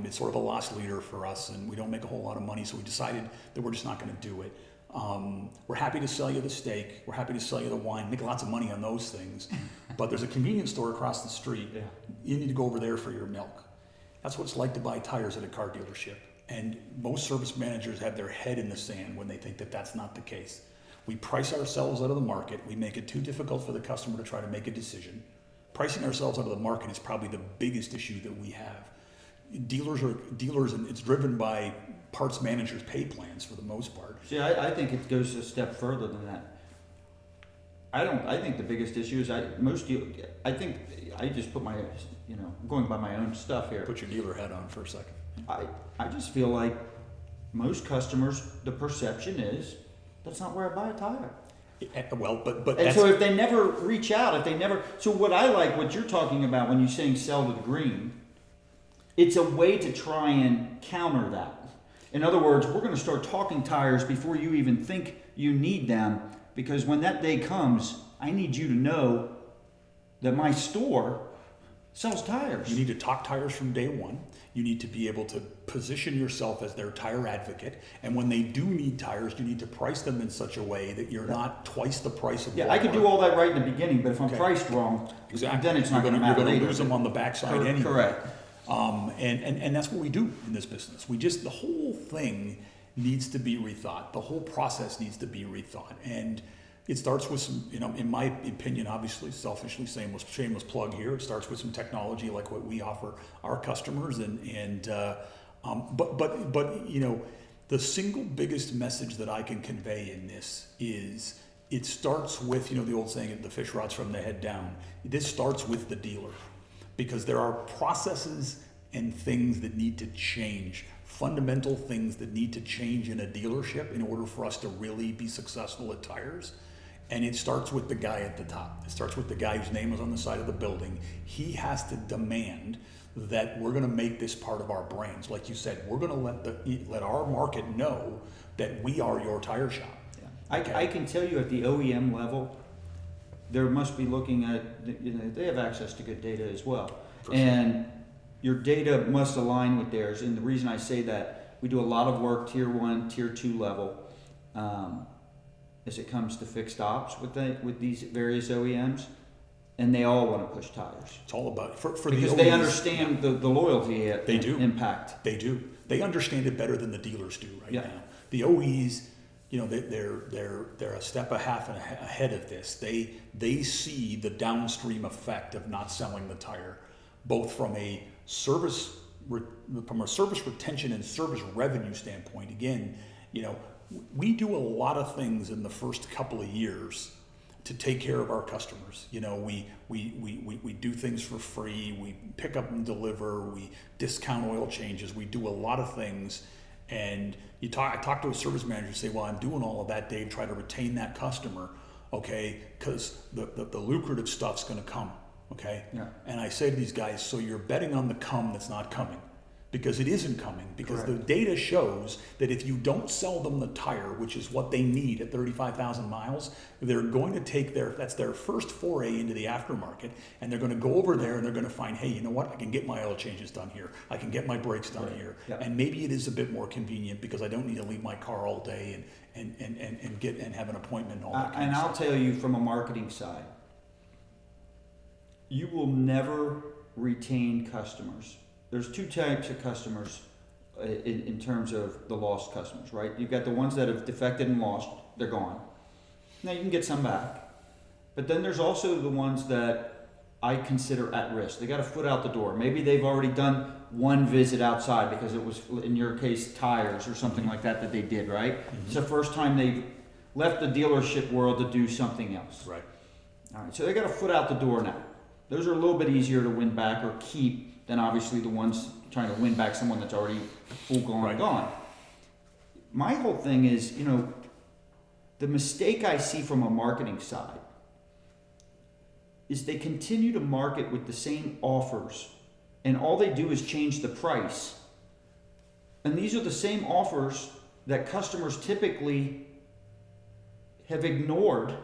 Speaker 6: It's sort of a loss leader for us, and we don't make a whole lot of money. So we decided that we're just not going to do it. We're happy to sell you the steak. We're happy to sell you the wine. Make lots of money on those things. But there's a convenience store across the street.
Speaker 4: Yeah.
Speaker 6: you need to go over there for your milk. That's what it's like to buy tires at a car dealership. And most service managers have their head in the sand when they think that that's not the case. We price ourselves out of the market. We make it too difficult for the customer to try to make a decision. Pricing ourselves out of the market is probably the biggest issue that we have. Dealers, and it's driven by parts managers' pay plans for the most part.
Speaker 7: See, I think it goes a step further than that. I think the biggest issue is I think I just put my, going by my own stuff here.
Speaker 6: Put your dealer hat on for a second.
Speaker 7: I just feel like most customers, the perception is that's not where I buy a tire.
Speaker 6: Well, but
Speaker 7: And
Speaker 6: that's,
Speaker 7: so if they never reach out, so what I like, what you're talking about when you're saying sell to the green, it's a way to try and counter that. In other words, we're going to start talking tires before you even think you need them, because when that day comes, I need you to know that my store sells tires.
Speaker 6: you need to talk tires from day one. You need to be able to position yourself as their tire advocate. And when they do need tires, you need to price them in such a way that you're not twice the price of
Speaker 7: Yeah, I could do all that right in the beginning, but if I'm
Speaker 6: Okay.
Speaker 7: priced wrong,
Speaker 6: Exactly.
Speaker 7: then it's not going to
Speaker 6: You're
Speaker 7: matter
Speaker 6: going to
Speaker 7: later.
Speaker 6: lose them on the backside anyway.
Speaker 7: Correct.
Speaker 6: And that's what we do in this business. The whole thing needs to be rethought. The whole process needs to be rethought. And it starts with some, in my opinion, obviously, selfishly, shameless plug here. It starts with some technology like what we offer our customers. But the single biggest message that I can convey in this is it starts with, the old saying, the fish rots from the head down. This starts with the dealer, because there are processes and things that need to change, fundamental things that need to change in a dealership in order for us to really be successful at tires. And it starts with the guy at the top. It starts with the guy whose name is on the side of the building. He has to demand that we're going to make this part of our brands. Like you said, we're going to let our market know that we are your tire shop.
Speaker 7: Yeah. I can tell you at the OEM level, there must be looking at, they have access to good data as well. And your data must align with theirs. And the reason I say that, we do a lot of work tier 1, tier 2 level as it comes to fixed ops with these various OEMs. And they all want to push tires.
Speaker 6: It's all about, for
Speaker 7: because
Speaker 6: the
Speaker 7: they
Speaker 6: OEs,
Speaker 7: understand the loyalty
Speaker 6: They do.
Speaker 7: impact.
Speaker 6: They do. They understand it better than the dealers do right
Speaker 7: Yeah.
Speaker 6: now. The OEs, they're a step ahead of this. They see the downstream effect of not selling the tire, both from a service retention and service revenue standpoint. Again, we do a lot of things in the first couple of years to take care of our customers. We do things for free. We pick up and deliver. We discount oil changes. We do a lot of things. And I talk to a service manager and say, well, I'm doing all of that, Dave, try to retain that customer, okay? Because the lucrative stuff's going to come, okay?
Speaker 7: Yeah.
Speaker 6: And I say to these guys, so you're betting on the come that's not coming. Because it isn't coming, because the data shows that if you don't sell them the tire, which is what they need at 35,000 miles, they're going to take that's their first foray into the aftermarket, and they're going to go over there and they're going to find, hey, you know what, I can get my oil changes done here, I can get my brakes done here, and maybe it is a bit more convenient because I don't need to leave my car all day and have an appointment and all that kind
Speaker 7: And
Speaker 6: of
Speaker 7: I'll
Speaker 6: stuff.
Speaker 7: tell you from a marketing side, you will never retain customers. There's two types of customers in terms of the lost customers, right? You've got the ones that have defected and lost, they're gone. Now you can get some back. But then there's also the ones that I consider at risk. They got a foot out the door. Maybe they've already done one visit outside because it was, in your case, tires or something like that they did, right?
Speaker 6: Mm-hmm.
Speaker 7: It's the first time they've left the dealership world to do something else.
Speaker 6: Right.
Speaker 7: All right, so they got a foot out the door now. Those are a little bit easier to win back or keep than obviously the ones trying to win back someone that's already full gone. My whole thing is, the mistake I see from a marketing side is they continue to market with the same offers, and all they do is change the price. And these are the same offers that customers typically have ignored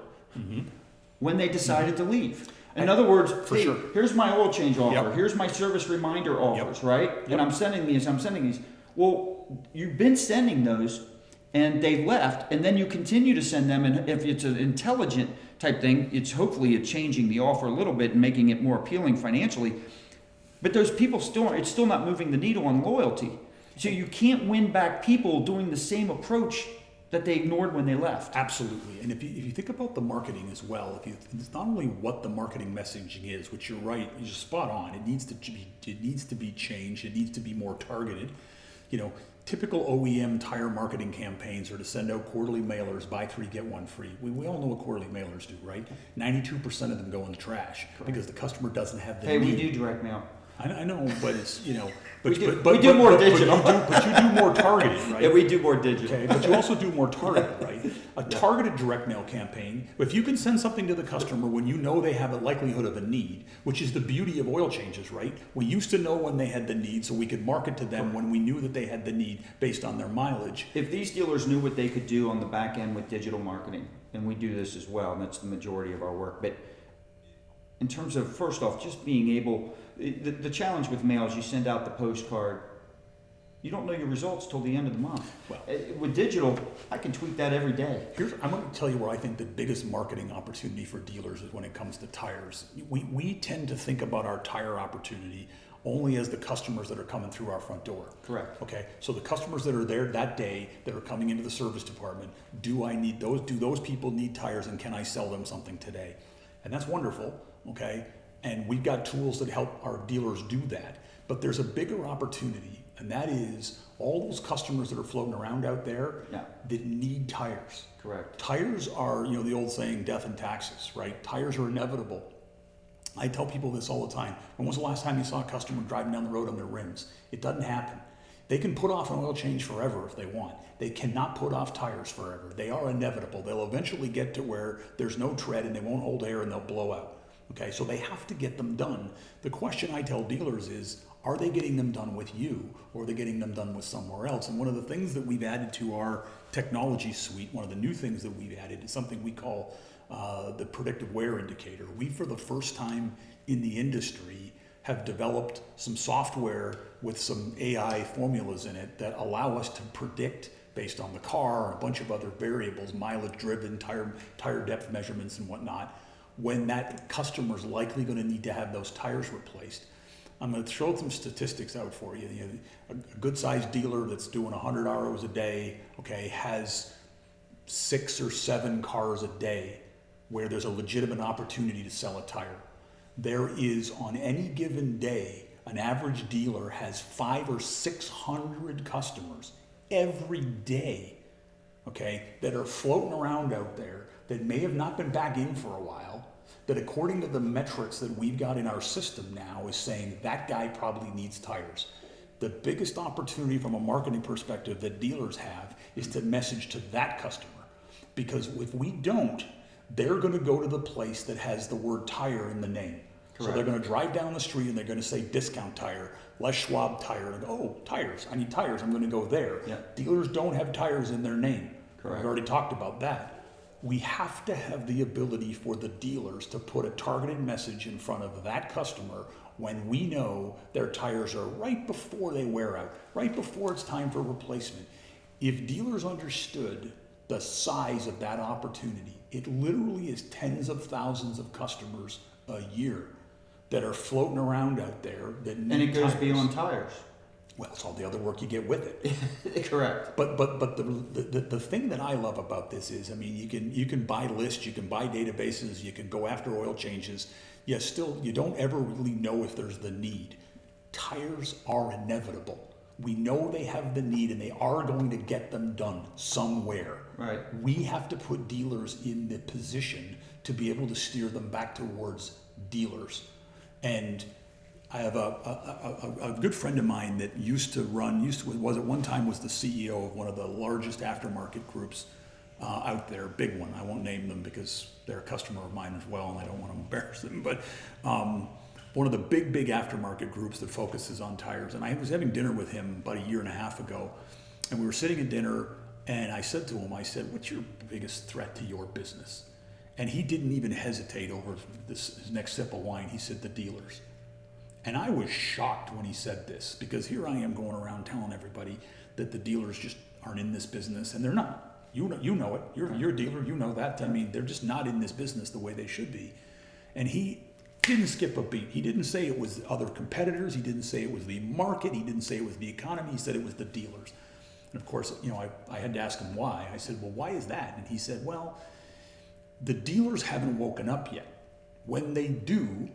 Speaker 7: when they decided to leave. In other words, hey,
Speaker 6: sure.
Speaker 7: Here's my oil change offer.
Speaker 6: Yep.
Speaker 7: Here's my service reminder offers, right?
Speaker 6: Yep.
Speaker 7: And I'm sending these. Well, you've been sending those, and they left, and then you continue to send them. And if it's an intelligent type thing, it's hopefully changing the offer a little bit and making it more appealing financially. But those people it's still not moving the needle on loyalty. So you can't win back people doing the same approach that they ignored when they left.
Speaker 6: Absolutely. And if you think about the marketing as well, it's not only what the marketing messaging is, which you're right, you're spot on. It needs to be changed. It needs to be more targeted. Typical OEM tire marketing campaigns are to send out quarterly mailers, buy 3, get 1 free. We all know what quarterly mailers do, right? 92% of them go in the trash because the customer doesn't have the need.
Speaker 7: We do direct mail.
Speaker 6: I know, but it's,
Speaker 7: We do more digital.
Speaker 6: But you do more targeted, right?
Speaker 7: Yeah, we do more digital.
Speaker 6: Okay, but you also do more targeted, right? A targeted direct mail campaign, if you can send something to the customer when you know they have a likelihood of a need, which is the beauty of oil changes, right? We used to know when they had the need, so we could market to them when we knew that they had the need based on their mileage.
Speaker 7: If these dealers knew what they could do on the back end with digital marketing, and we do this as well, and that's the majority of our work, but in terms of, first off, just being able, the challenge with mail is you send out the postcard, you don't know your results till the end of the month.
Speaker 6: Well,
Speaker 7: with digital, I can tweet that every day.
Speaker 6: I'm going to tell you where I think the biggest marketing opportunity for dealers is when it comes to tires. We tend to think about our tire opportunity only as the customers that are coming through our front door.
Speaker 7: Correct.
Speaker 6: Okay, so the customers that are there that day that are coming into the service department, do those people need tires, and can I sell them something today? And that's wonderful, okay? And we've got tools that help our dealers do that. But there's a bigger opportunity, and that is all those customers that are floating around out there that need tires.
Speaker 7: Correct.
Speaker 6: Tires are, the old saying, death and taxes, right? Tires are inevitable. I tell people this all the time. When was the last time you saw a customer driving down the road on their rims? It doesn't happen. They can put off an oil change forever if they want. They cannot put off tires forever. They are inevitable. They'll eventually get to where there's no tread and they won't hold air and they'll blow out. Okay, so they have to get them done. The question I tell dealers is, are they getting them done with you, or are they getting them done with somewhere else? And one of the things that we've added to our technology suite, one of the new things that we've added is something we call the predictive wear indicator. We, for the first time in the industry, have developed some software with some AI formulas in it that allow us to predict, based on the car and a bunch of other variables, mileage driven, tire depth measurements and whatnot, when that customer's likely going to need to have those tires replaced. I'm going to throw some statistics out for you. A good-sized dealer that's doing 100 hours a day, okay, has 6 or 7 cars a day where there's a legitimate opportunity to sell a tire. There is, on any given day, an average dealer has 500 or 600 customers every day, okay, that are floating around out there that may have not been back in for a while, that according to the metrics that we've got in our system now is saying that guy probably needs tires. The biggest opportunity from a marketing perspective that dealers have is to message to that customer. Because if we don't, they're going to go to the place that has the word tire in the name. Correct. So they're going to drive down the street and they're going to say discount tire, Les Schwab tire, and go, oh, tires, I need tires, I'm going to go there. Yeah. Dealers don't have tires in their name. Correct. We've already talked about that. We have to have the ability for the dealers to put a targeted message in front of that customer when we know their tires are right before they wear out, right before it's time for replacement. If dealers understood the size of that opportunity, it literally is tens of thousands of customers a year that are floating around out there that need
Speaker 7: and it goes
Speaker 6: tires.
Speaker 7: Beyond tires.
Speaker 6: Well, it's all the other work you get with it.
Speaker 7: Correct.
Speaker 6: But the thing that I love about this is, I mean, you can buy lists, you can buy databases, you can go after oil changes. Yet still, you don't ever really know if there's the need. Tires are inevitable. We know they have the need and they are going to get them done somewhere.
Speaker 7: Right.
Speaker 6: We have to put dealers in the position to be able to steer them back towards dealers. And I have a good friend of mine that was at one time was the CEO of one of the largest aftermarket groups out there, big one. I won't name them because they're a customer of mine as well, and I don't want to embarrass them. But one of the big aftermarket groups that focuses on tires. And I was having dinner with him about a year and a half ago, and we were sitting at dinner, and I said to him, what's your biggest threat to your business? And he didn't even hesitate over his next sip of wine. He said, the dealers. And I was shocked when he said this, because here I am going around telling everybody that the dealers just aren't in this business, and they're not. You know it. You're a dealer. You know that. I mean, they're just not in this business the way they should be. And he Didn't skip a beat. He didn't say it was other competitors. He didn't say it was the market. He didn't say it was the economy. He said it was the dealers. And of course, I had to ask him why. I said, well, why is that? And he said, well, the dealers haven't woken up yet. When they do,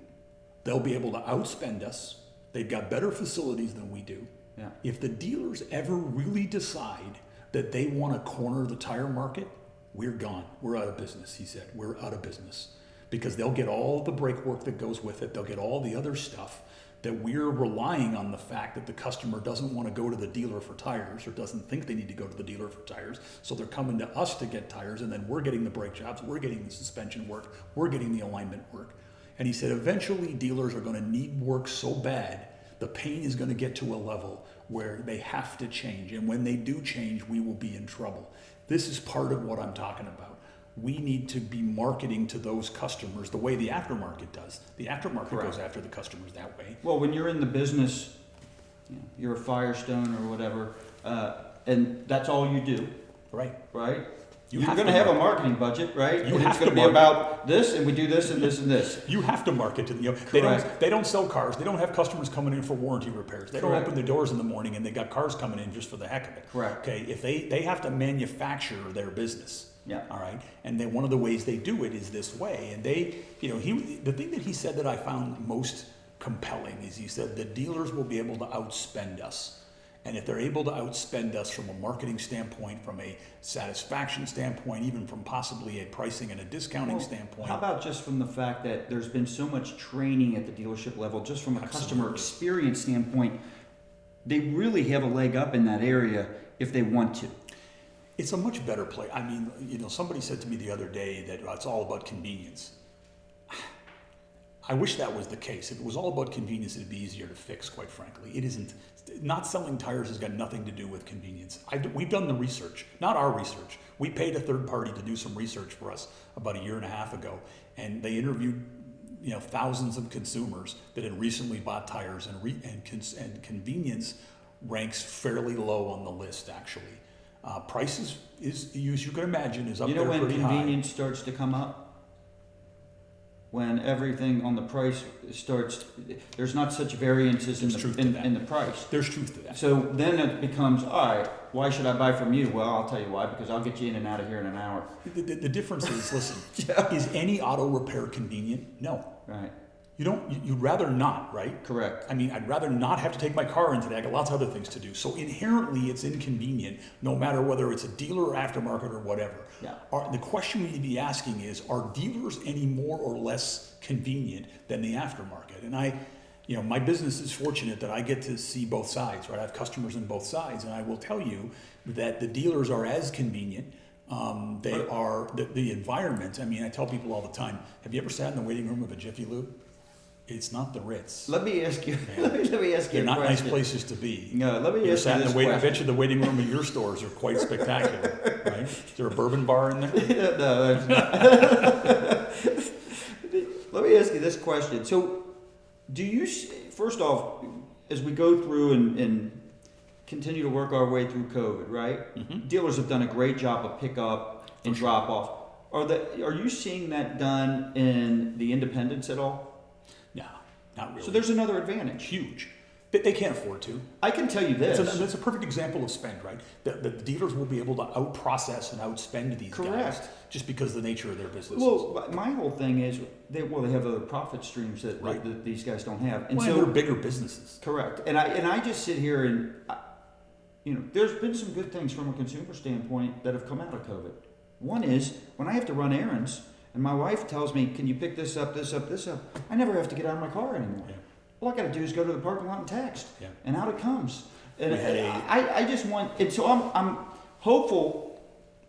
Speaker 6: they'll be able to outspend us. They've got better facilities than we do.
Speaker 7: Yeah.
Speaker 6: If the dealers ever really decide that they want to corner the tire market, we're gone. We're out of business, he said. We're out of business. Because they'll get all the brake work that goes with it. They'll get all the other stuff that we're relying on the fact that the customer doesn't want to go to the dealer for tires or doesn't think they need to go to the dealer for tires. So they're coming to us to get tires, and then we're getting the brake jobs, we're getting the suspension work, we're getting the alignment work. And he said eventually dealers are going to need work so bad, the pain is going to get to a level where they have to change. And when they do change, we will be in trouble. This is part of what I'm talking about. We need to be marketing to those customers the way the aftermarket does. The aftermarket goes after the customers that way.
Speaker 7: Well, when you're in the business, you're a Firestone or whatever, and that's all you do,
Speaker 6: Right.
Speaker 7: right?
Speaker 6: You
Speaker 7: You're
Speaker 6: have
Speaker 7: going to
Speaker 6: to
Speaker 7: have a
Speaker 6: market.
Speaker 7: marketing budget, right?
Speaker 6: You
Speaker 7: And
Speaker 6: have
Speaker 7: it's going
Speaker 6: to
Speaker 7: to be
Speaker 6: market.
Speaker 7: about this, and we do this and this and this.
Speaker 6: You have to market to them.
Speaker 7: Correct.
Speaker 6: They don't sell cars. They don't have customers coming in for warranty repairs. They don't
Speaker 7: Correct.
Speaker 6: open their doors in the morning and they got cars coming in just for the heck of it.
Speaker 7: Correct.
Speaker 6: Okay, if they have to manufacture their business.
Speaker 7: Yeah.
Speaker 6: All right. And then one of the ways they do it is this way. And the thing that he said that I found most compelling is he said the dealers will be able to outspend us. And if they're able to outspend us from a marketing standpoint, from a satisfaction standpoint, even from possibly a pricing and a discounting standpoint.
Speaker 7: How about just from the fact that there's been so much training at the dealership level, just from a customer experience standpoint, they really have a leg up in that area if they want to.
Speaker 6: It's a much better play. I mean, somebody said to me the other day that it's all about convenience. I wish that was the case. If it was all about convenience, it'd be easier to fix, quite frankly. It isn't. Not selling tires has got nothing to do with convenience. We've done the research, not our research. We paid a third party to do some research for us about a year and a half ago, and they interviewed thousands of consumers that had recently bought tires, and convenience ranks fairly low on the list, actually. Prices is, as you can imagine, is up there
Speaker 7: when
Speaker 6: pretty high.
Speaker 7: convenience starts to come up? When everything on the price starts, there's not such variances in the price.
Speaker 6: There's truth to that.
Speaker 7: So then it becomes, all right, why should I buy from you? Well, I'll tell you why, because I'll get you in and out of here in an hour.
Speaker 6: The difference is, listen, is any auto repair convenient? No.
Speaker 7: Right.
Speaker 6: You'd rather not, right?
Speaker 7: Correct.
Speaker 6: I mean, I'd rather not have to take my car in today. I got lots of other things to do. So inherently, it's inconvenient, no matter whether it's a dealer or aftermarket or whatever.
Speaker 7: Yeah.
Speaker 6: The question we need to be asking is, are dealers any more or less convenient than the aftermarket? And my business is fortunate that I get to see both sides, right? I have customers on both sides, and I will tell you that the dealers are as convenient. They are the environment. I mean, I tell people all the time, have you ever sat in the waiting room of a Jiffy Lube? It's not the Ritz.
Speaker 7: Let me ask you. Let me ask you
Speaker 6: They're
Speaker 7: a
Speaker 6: not nice
Speaker 7: question.
Speaker 6: places to be.
Speaker 7: No, let me
Speaker 6: You're
Speaker 7: ask
Speaker 6: sat
Speaker 7: you
Speaker 6: in
Speaker 7: this
Speaker 6: the wait. I
Speaker 7: question.
Speaker 6: bet you the waiting room of your stores are quite spectacular, right? Is there a bourbon bar in there?
Speaker 7: No, there's not. Let me ask you this question. So, do you, first off, as we go through and continue to work our way through COVID, right?
Speaker 6: Mm-hmm.
Speaker 7: Dealers have done a great job of pick up and drop off. Are you seeing that done in the independents at all?
Speaker 6: No, not really.
Speaker 7: So there's another advantage.
Speaker 6: Huge. They can't afford to.
Speaker 7: I can tell you this.
Speaker 6: That's a perfect example of spend, right? The dealers will be able to out-process and outspend these guys
Speaker 7: Correct.
Speaker 6: just because of the nature of their businesses.
Speaker 7: Well, my whole thing is they have other profit streams that,
Speaker 6: Right.
Speaker 7: that these guys don't have, and
Speaker 6: Well,
Speaker 7: so
Speaker 6: they're bigger businesses.
Speaker 7: correct. And I just sit here and there's been some good things from a consumer standpoint that have come out of COVID. One is when I have to run errands and my wife tells me, "Can you pick this up, this up, this up?" I never have to get out of my car anymore.
Speaker 6: Yeah.
Speaker 7: All I got to do is go to the parking lot and text,
Speaker 6: Yeah.
Speaker 7: and out it comes. And
Speaker 6: We had
Speaker 7: I just want, and so I'm hopeful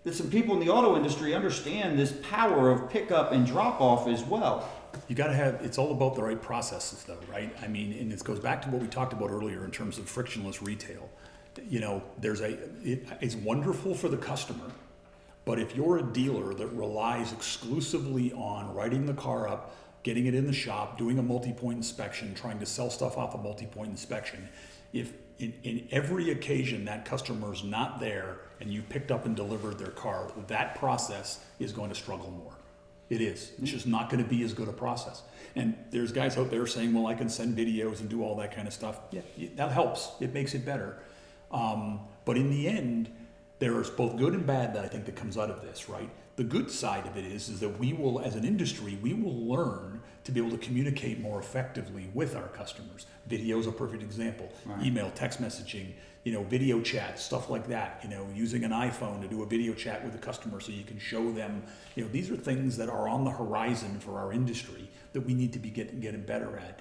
Speaker 7: that some people in the auto industry understand this power of pickup and drop off as well.
Speaker 6: You got to have, it's all about the right processes though, right? I mean, and it goes back to what we talked about earlier in terms of frictionless retail. It's wonderful for the customer, but if you're a dealer that relies exclusively on writing the car up, getting it in the shop, doing a multi-point inspection, trying to sell stuff off a multi-point inspection, if in every occasion that customer's not there and you picked up and delivered their car, that process is going to struggle more. It is. It's just not going to be as good a process. And there's guys out there saying, well, I can send videos and do all that kind of stuff. Yeah, that helps. It makes it better. But in the end, there's both good and bad that I think that comes out of this, right? The good side of it is that we will, as an industry, we will learn to be able to communicate more effectively with our customers. Video is a perfect example.
Speaker 7: Right.
Speaker 6: Email, text messaging, video chat, stuff like that. Using an iPhone to do a video chat with a customer so you can show them. These are things that are on the horizon for our industry that we need to be getting better at.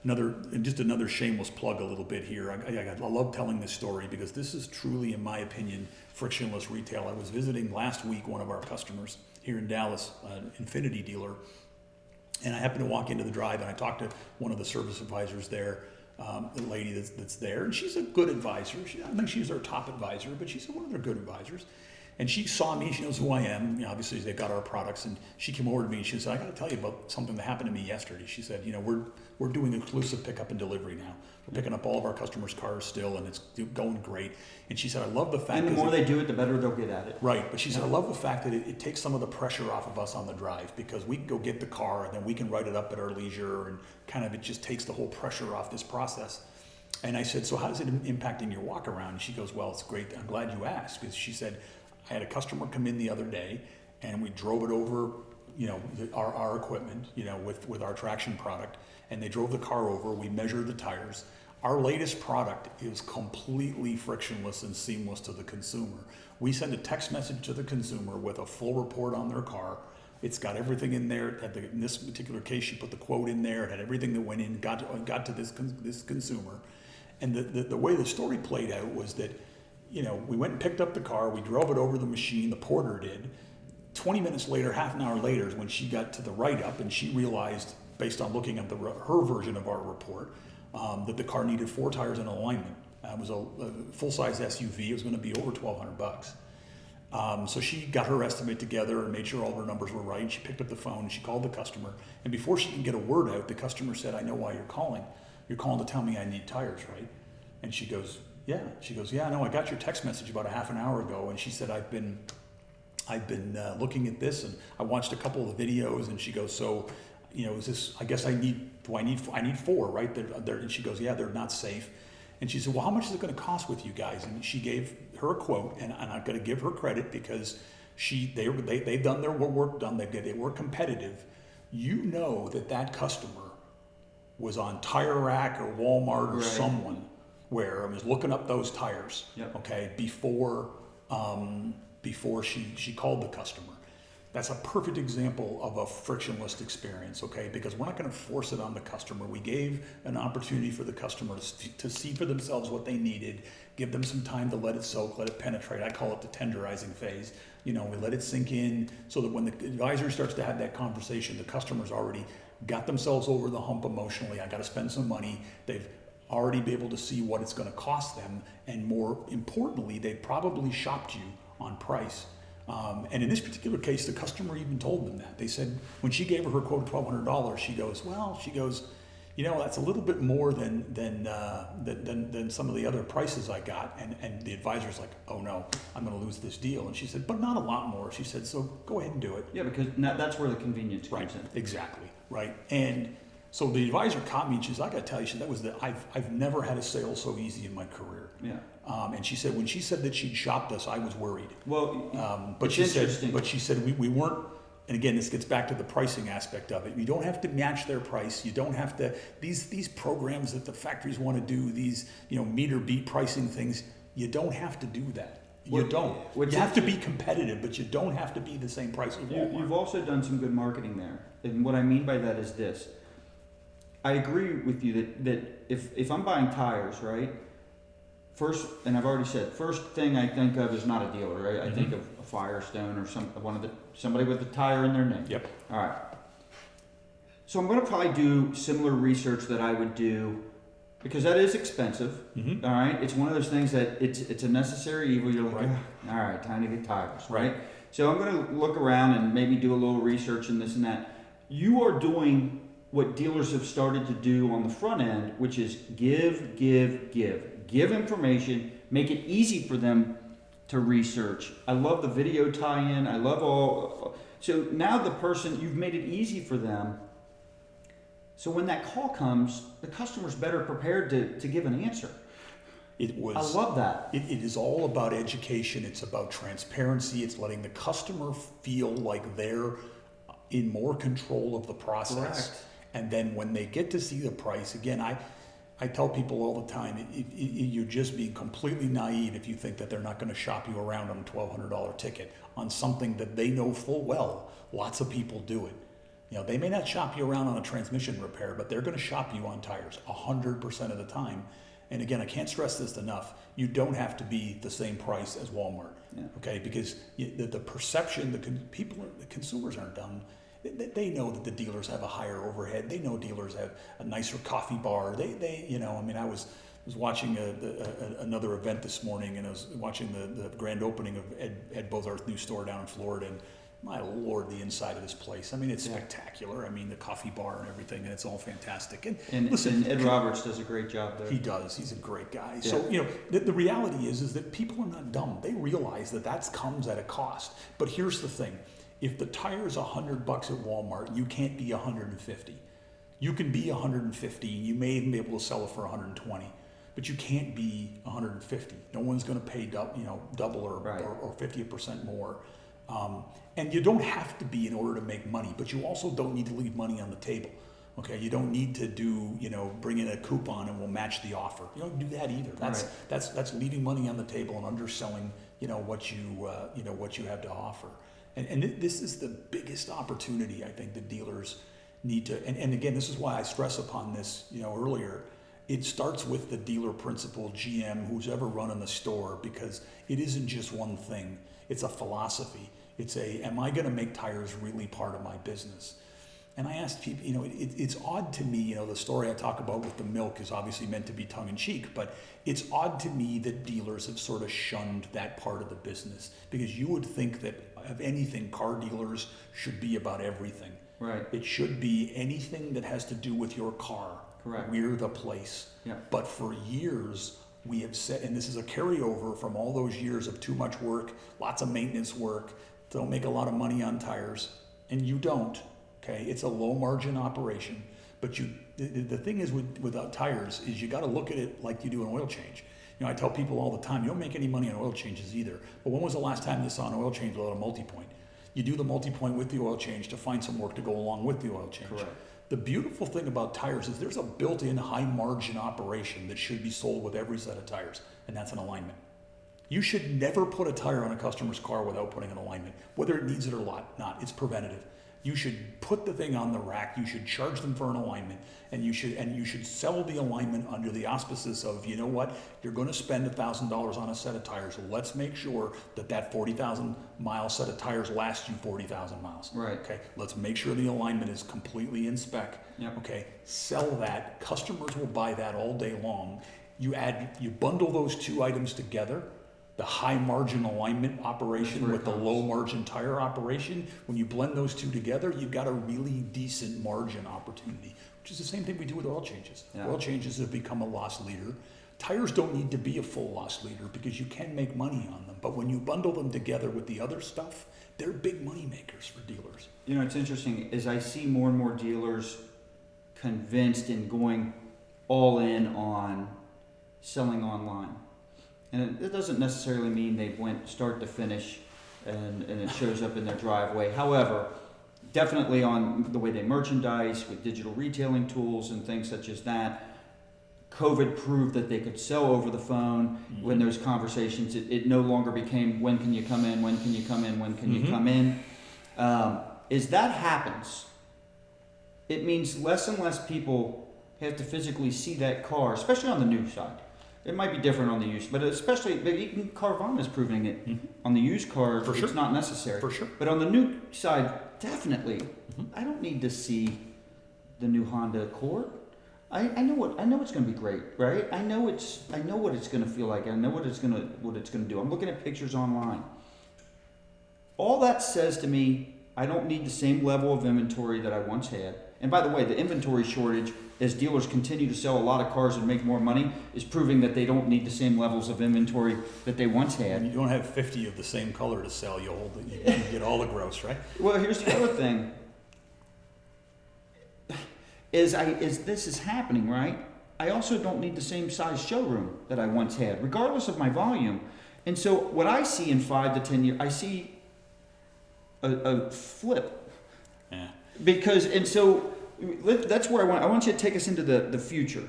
Speaker 6: Another shameless plug a little bit here. I love telling this story because this is truly, in my opinion, frictionless retail. I was visiting last week one of our customers here in Dallas, an Infinity dealer, and I happened to walk into the drive and I talked to one of the service advisors there, the lady that's there, and she's a good advisor. I don't think she's our top advisor, but she's one of their good advisors. And she saw me, she knows who I am, obviously they got our products, and she came over to me and she said, I got to tell you about something that happened to me yesterday. She said, we're doing exclusive pickup and delivery now. We're picking up all of our customers' cars still, and it's going great. And she said, I love the fact
Speaker 7: and the more they do it, the better they'll get at it.
Speaker 6: Right, but she said, I love the fact that it takes some of the pressure off of us on the drive, because we can go get the car and then we can write it up at our leisure, and kind of it just takes the whole pressure off this process. And I said, so how does it impact in your walk around? And she goes, well, it's great. I'm glad you asked, because she said, I had a customer come in the other day and we drove it over, our equipment, with our traction product, and they drove the car over. We measured the tires. Our latest product is completely frictionless and seamless to the consumer. We send a text message to the consumer with a full report on their car. It's got everything in there. In this particular case, she put the quote in there. It had everything that went in, got to this consumer. And the way the story played out was that, we went and picked up the car, we drove it over the machine, the porter did. 20 minutes later, half an hour later, is when she got to the write-up, and she realized, based on looking at her version of our report, that the car needed 4 tires and alignment. It was a full-size SUV. It was going to be over $1,200. So she got her estimate together and made sure all her numbers were right. She picked up the phone and she called the customer. And before she can get a word out, the customer said, I know why you're calling. You're calling to tell me I need tires, right? And she goes, yeah. She goes, yeah, no, I got your text message about a half an hour ago. And she said, I've been looking at this, and I watched a couple of the videos. And she goes, so, is this? I guess I need 4, right? And she goes, yeah, they're not safe. And she said, well, how much is it going to cost with you guys? And she gave her a quote, and I'm going to give her credit because they've done their work done. They were competitive. That customer was on Tire Rack or Walmart or someone where I was looking up those tires, okay, before she called the customer. That's a perfect example of a frictionless experience, okay, because we're not going to force it on the customer. We gave an opportunity for the customer to see for themselves what they needed, give them some time to let it soak, let it penetrate. I call it the tenderizing phase. We let it sink in so that when the advisor starts to have that conversation, the customer's already got themselves over the hump emotionally. I got to spend some money. They've already be able to see what it's going to cost them, and more importantly, they probably shopped you on price. And in this particular case, the customer even told them that. They said when she gave her quote of $1,200, she goes, that's a little bit more than some of the other prices I got. And the advisor's like, oh no, I'm going to lose this deal. And she said, but not a lot more. She said, so go ahead and do it.
Speaker 7: Yeah, because that's where the convenience comes in.
Speaker 6: Exactly, right. And so the advisor caught me and she says, I got to tell you, I've never had a sale so easy in my career.
Speaker 7: Yeah.
Speaker 6: And she said, when she said that she'd shopped us, I was worried.
Speaker 7: Well,
Speaker 6: but she said we weren't, and again, this gets back to the pricing aspect of it. You don't have to match their price. You don't have to, these programs that the factories want to do, these, meter beat pricing things, you don't have to do that. You have to be competitive, but you don't have to be the same price as Walmart.
Speaker 7: You've also done some good marketing there. And what I mean by that is this. I agree with you that if I'm buying tires, right? First, and I've already said, first thing I think of is not a dealer, right? I think of a Firestone or somebody with a tire in their name.
Speaker 6: Yep.
Speaker 7: All right. So I'm going to probably do similar research that I would do, because that is expensive.
Speaker 6: Mm-hmm.
Speaker 7: All right. It's one of those things that it's a necessary evil. You're like, all right, time to get tires, right? So I'm going to look around and maybe do a little research and this and that. You are doing what dealers have started to do on the front end, which is give information, make it easy for them to research. I love the video tie-in. I love all. So now you've made it easy for them. So when that call comes, the customer's better prepared to give an answer. I love that.
Speaker 6: It is all about education. It's about transparency. It's letting the customer feel like they're in more control of the process.
Speaker 7: Correct.
Speaker 6: And then when they get to see the price, again, I tell people all the time, you're just being completely naive if you think that they're not going to shop you around on a $1,200 ticket on something that they know full well. Lots of people do it. You know, they may not shop you around on a transmission repair, but they're going to shop you on tires 100% of the time. And again, I can't stress this enough. You don't have to be the same price as Walmart, okay? Because the perception, the consumers aren't dumb. They know that the dealers have a higher overhead. They know dealers have a nicer coffee bar. I was watching another event this morning, and I was watching the grand opening of Ed Bozarth's new store down in Florida, and my Lord, the inside of this place. I mean, it's spectacular. I mean, the coffee bar and everything, and it's all fantastic. And listen,
Speaker 7: Ed Roberts does a great job there.
Speaker 6: He does. He's a great guy. Yeah. So, the reality is that people are not dumb. They realize that comes at a cost. But here's the thing. If the tire's $100 at Walmart, you can't be 150. You can be 150. You may even be able to sell it for 120. But you can't be 150. No one's going to pay double or 50% more. And you don't have to be in order to make money, but you also don't need to leave money on the table. Okay, you don't need to bring in a coupon and we'll match the offer. You don't do that either. That's leaving money on the table and underselling what you have to offer. And this is the biggest opportunity I think the dealers need to. And again, this is why I stress upon this earlier. It starts with the dealer principal, GM, who's ever running the store, because it isn't just one thing. It's a philosophy. Am I going to make tires really part of my business? And I asked people, it's odd to me, the story I talk about with the milk is obviously meant to be tongue in cheek, but it's odd to me that dealers have sort of shunned that part of the business, because you would think that of anything, car dealers should be about everything.
Speaker 7: Right.
Speaker 6: It should be anything that has to do with your car.
Speaker 7: Correct.
Speaker 6: We're the place.
Speaker 7: Yeah.
Speaker 6: But for years, we have said, and this is a carryover from all those years of too much work, lots of maintenance work, don't make a lot of money on tires, and you don't. Okay, it's a low margin operation, but the thing is with tires is you got to look at it like you do an oil change. I tell people all the time, you don't make any money on oil changes either. But when was the last time you saw an oil change without a multi-point? You do the multi-point with the oil change to find some work to go along with the oil change.
Speaker 7: Correct.
Speaker 6: The beautiful thing about tires is there's a built-in high margin operation that should be sold with every set of tires, and that's an alignment. You should never put a tire on a customer's car without putting an alignment, whether it needs it or not. It's preventative. You should put the thing on the rack. You should charge them for an alignment, and you should sell the alignment under the auspices of, you're going to spend $1,000 on a set of tires. Let's make sure that 40,000 mile set of tires lasts you 40,000 miles.
Speaker 7: Right.
Speaker 6: Okay. Let's make sure the alignment is completely in spec.
Speaker 7: Yep.
Speaker 6: Okay. Sell that. Customers will buy that all day long. You bundle those two items together. The high margin alignment operation with the low margin tire operation, when you blend those two together, you've got a really decent margin opportunity, which is the same thing we do with oil changes. Yeah. Oil changes have become a loss leader. Tires don't need to be a full loss leader because you can make money on them. But when you bundle them together with the other stuff, they're big money makers for dealers.
Speaker 7: It's interesting, as I see more and more dealers convinced in going all in on selling online. And it doesn't necessarily mean they went start to finish and it shows up in their driveway. However, definitely on the way they merchandise with digital retailing tools and things such as that, COVID proved that they could sell over the phone. When those conversations, it no longer became, when can you come in, when can you come in, when can you come in. As that happens, it means less and less people have to physically see that car, especially on the new side. It might be different on the used, but especially, even Carvana is proving it. On the used car, it's not necessary.
Speaker 6: For sure.
Speaker 7: But on the new side, definitely, I don't need to see the new Honda Accord. I know it's going to be great, right? I know what it's going to feel like. I know what it's going to do. I'm looking at pictures online. All that says to me, I don't need the same level of inventory that I once had. And by the way, the inventory shortage, as dealers continue to sell a lot of cars and make more money, is proving that they don't need the same levels of inventory that they once
Speaker 6: When
Speaker 7: had.
Speaker 6: you don't have 50 of the same color to sell, you hold it, you get all the gross, right?
Speaker 7: Well, here's the other thing. As this is happening, right? I also don't need the same size showroom that I once had, regardless of my volume. And so what I see in 5 to 10 years, I see a flip.
Speaker 6: Yeah.
Speaker 7: Because, and so that's where I want you to take us into the future.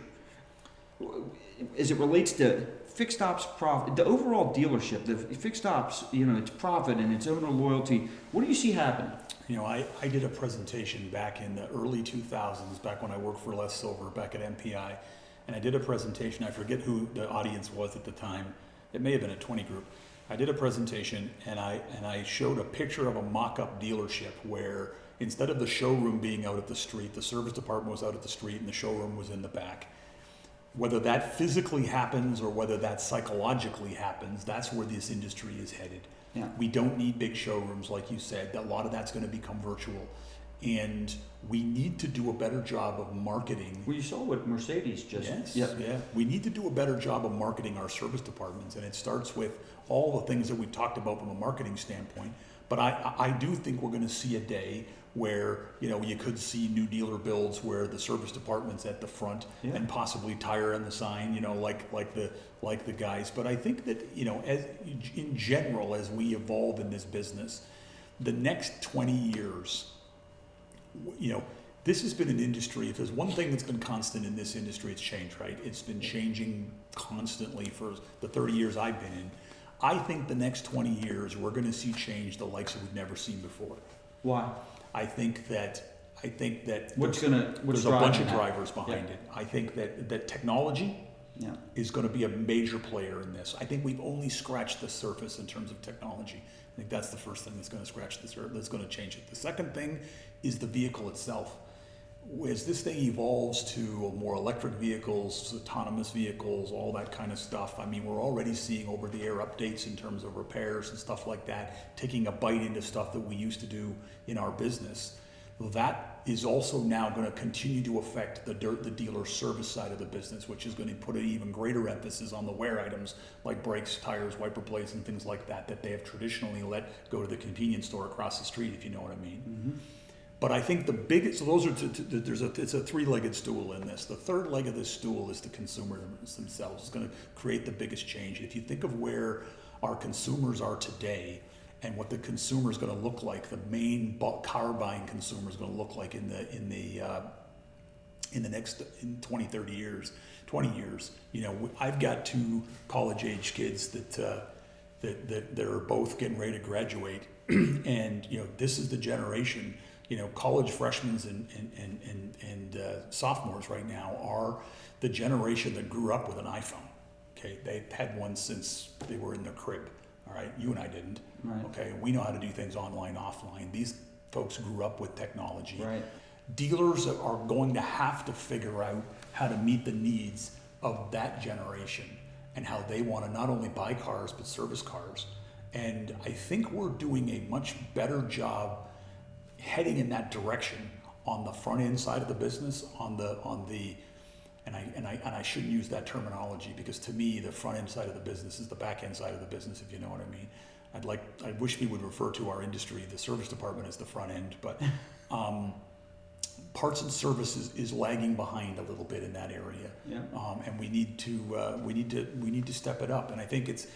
Speaker 7: As it relates to fixed ops profit, the overall dealership, the fixed ops, its profit and its owner loyalty, what do you see happening?
Speaker 6: I did a presentation back in the early 2000s, back when I worked for Les Silver, back at MPI, and I did a presentation. I forget who the audience was at the time. It may have been a 20 group. I did a presentation, and I showed a picture of a mock-up dealership where instead of the showroom being out at the street, the service department was out at the street, and the showroom was in the back. Whether that physically happens or whether that psychologically happens, that's where this industry is headed.
Speaker 7: Yeah.
Speaker 6: We don't need big showrooms, like you said. A lot of that's going to become virtual. And we need to do a better job of marketing.
Speaker 7: Well, you saw what Mercedes just...
Speaker 6: Yes,
Speaker 7: Yep.
Speaker 6: yeah. We need to do a better job of marketing our service departments. And it starts with all the things that we talked about from a marketing standpoint. But I do think we're going to see a day where, you could see new dealer builds where the service department's at the front and possibly tire on the sign, like the guys. But I think that, as in general, as we evolve in this business, the next 20 years, this has been an industry. If there's one thing that's been constant in this industry, it's change, right? It's been changing constantly for the 30 years I've been in. I think the next 20 years, we're going to see change the likes that we've never seen before.
Speaker 7: Why?
Speaker 6: I think that
Speaker 7: What's
Speaker 6: there's a bunch of
Speaker 7: driving that?
Speaker 6: drivers behind it. I think that technology is going to be a major player in this. I think we've only scratched the surface in terms of technology. I think that's the first thing that's going to scratch the surface, that's going to change it. The second thing is the vehicle itself. As this thing evolves to more electric vehicles, autonomous vehicles, all that kind of stuff, we're already seeing over-the-air updates in terms of repairs and stuff like that, taking a bite into stuff that we used to do in our business. That is also now going to continue to affect the dealer service side of the business, which is going to put an even greater emphasis on the wear items like brakes, tires, wiper blades, and things like that they have traditionally let go to the convenience store across the street, if you know what I mean. Mm-hmm. But I think the biggest, so those are, it's a three-legged stool in this. The third leg of this stool is the consumers themselves. It's going to create the biggest change. If you think of where our consumers are today and what the consumer is going to look like, the main car buying consumer is going to look like in the next 20, 30 years, 20 years. I've got 2 college-age kids that are both getting ready to graduate, and this is the generation. College freshmen and sophomores right now are the generation that grew up with an iPhone. Okay, they've had one since they were in their crib. All right, you and I didn't.
Speaker 7: Right.
Speaker 6: Okay, we know how to do things online, offline. These folks grew up with technology.
Speaker 7: Right.
Speaker 6: Dealers are going to have to figure out how to meet the needs of that generation and how they want to not only buy cars but service cars. And I think we're doing a much better job heading in that direction on the front end side of the business, and I shouldn't use that terminology, because to me the front end side of the business is the back end side of the business, if you know what I mean. I wish we would refer to our industry, the service department, as the front end, but parts and services is lagging behind a little bit in that area.
Speaker 7: Yeah.
Speaker 6: And we need to step it up, and I think it's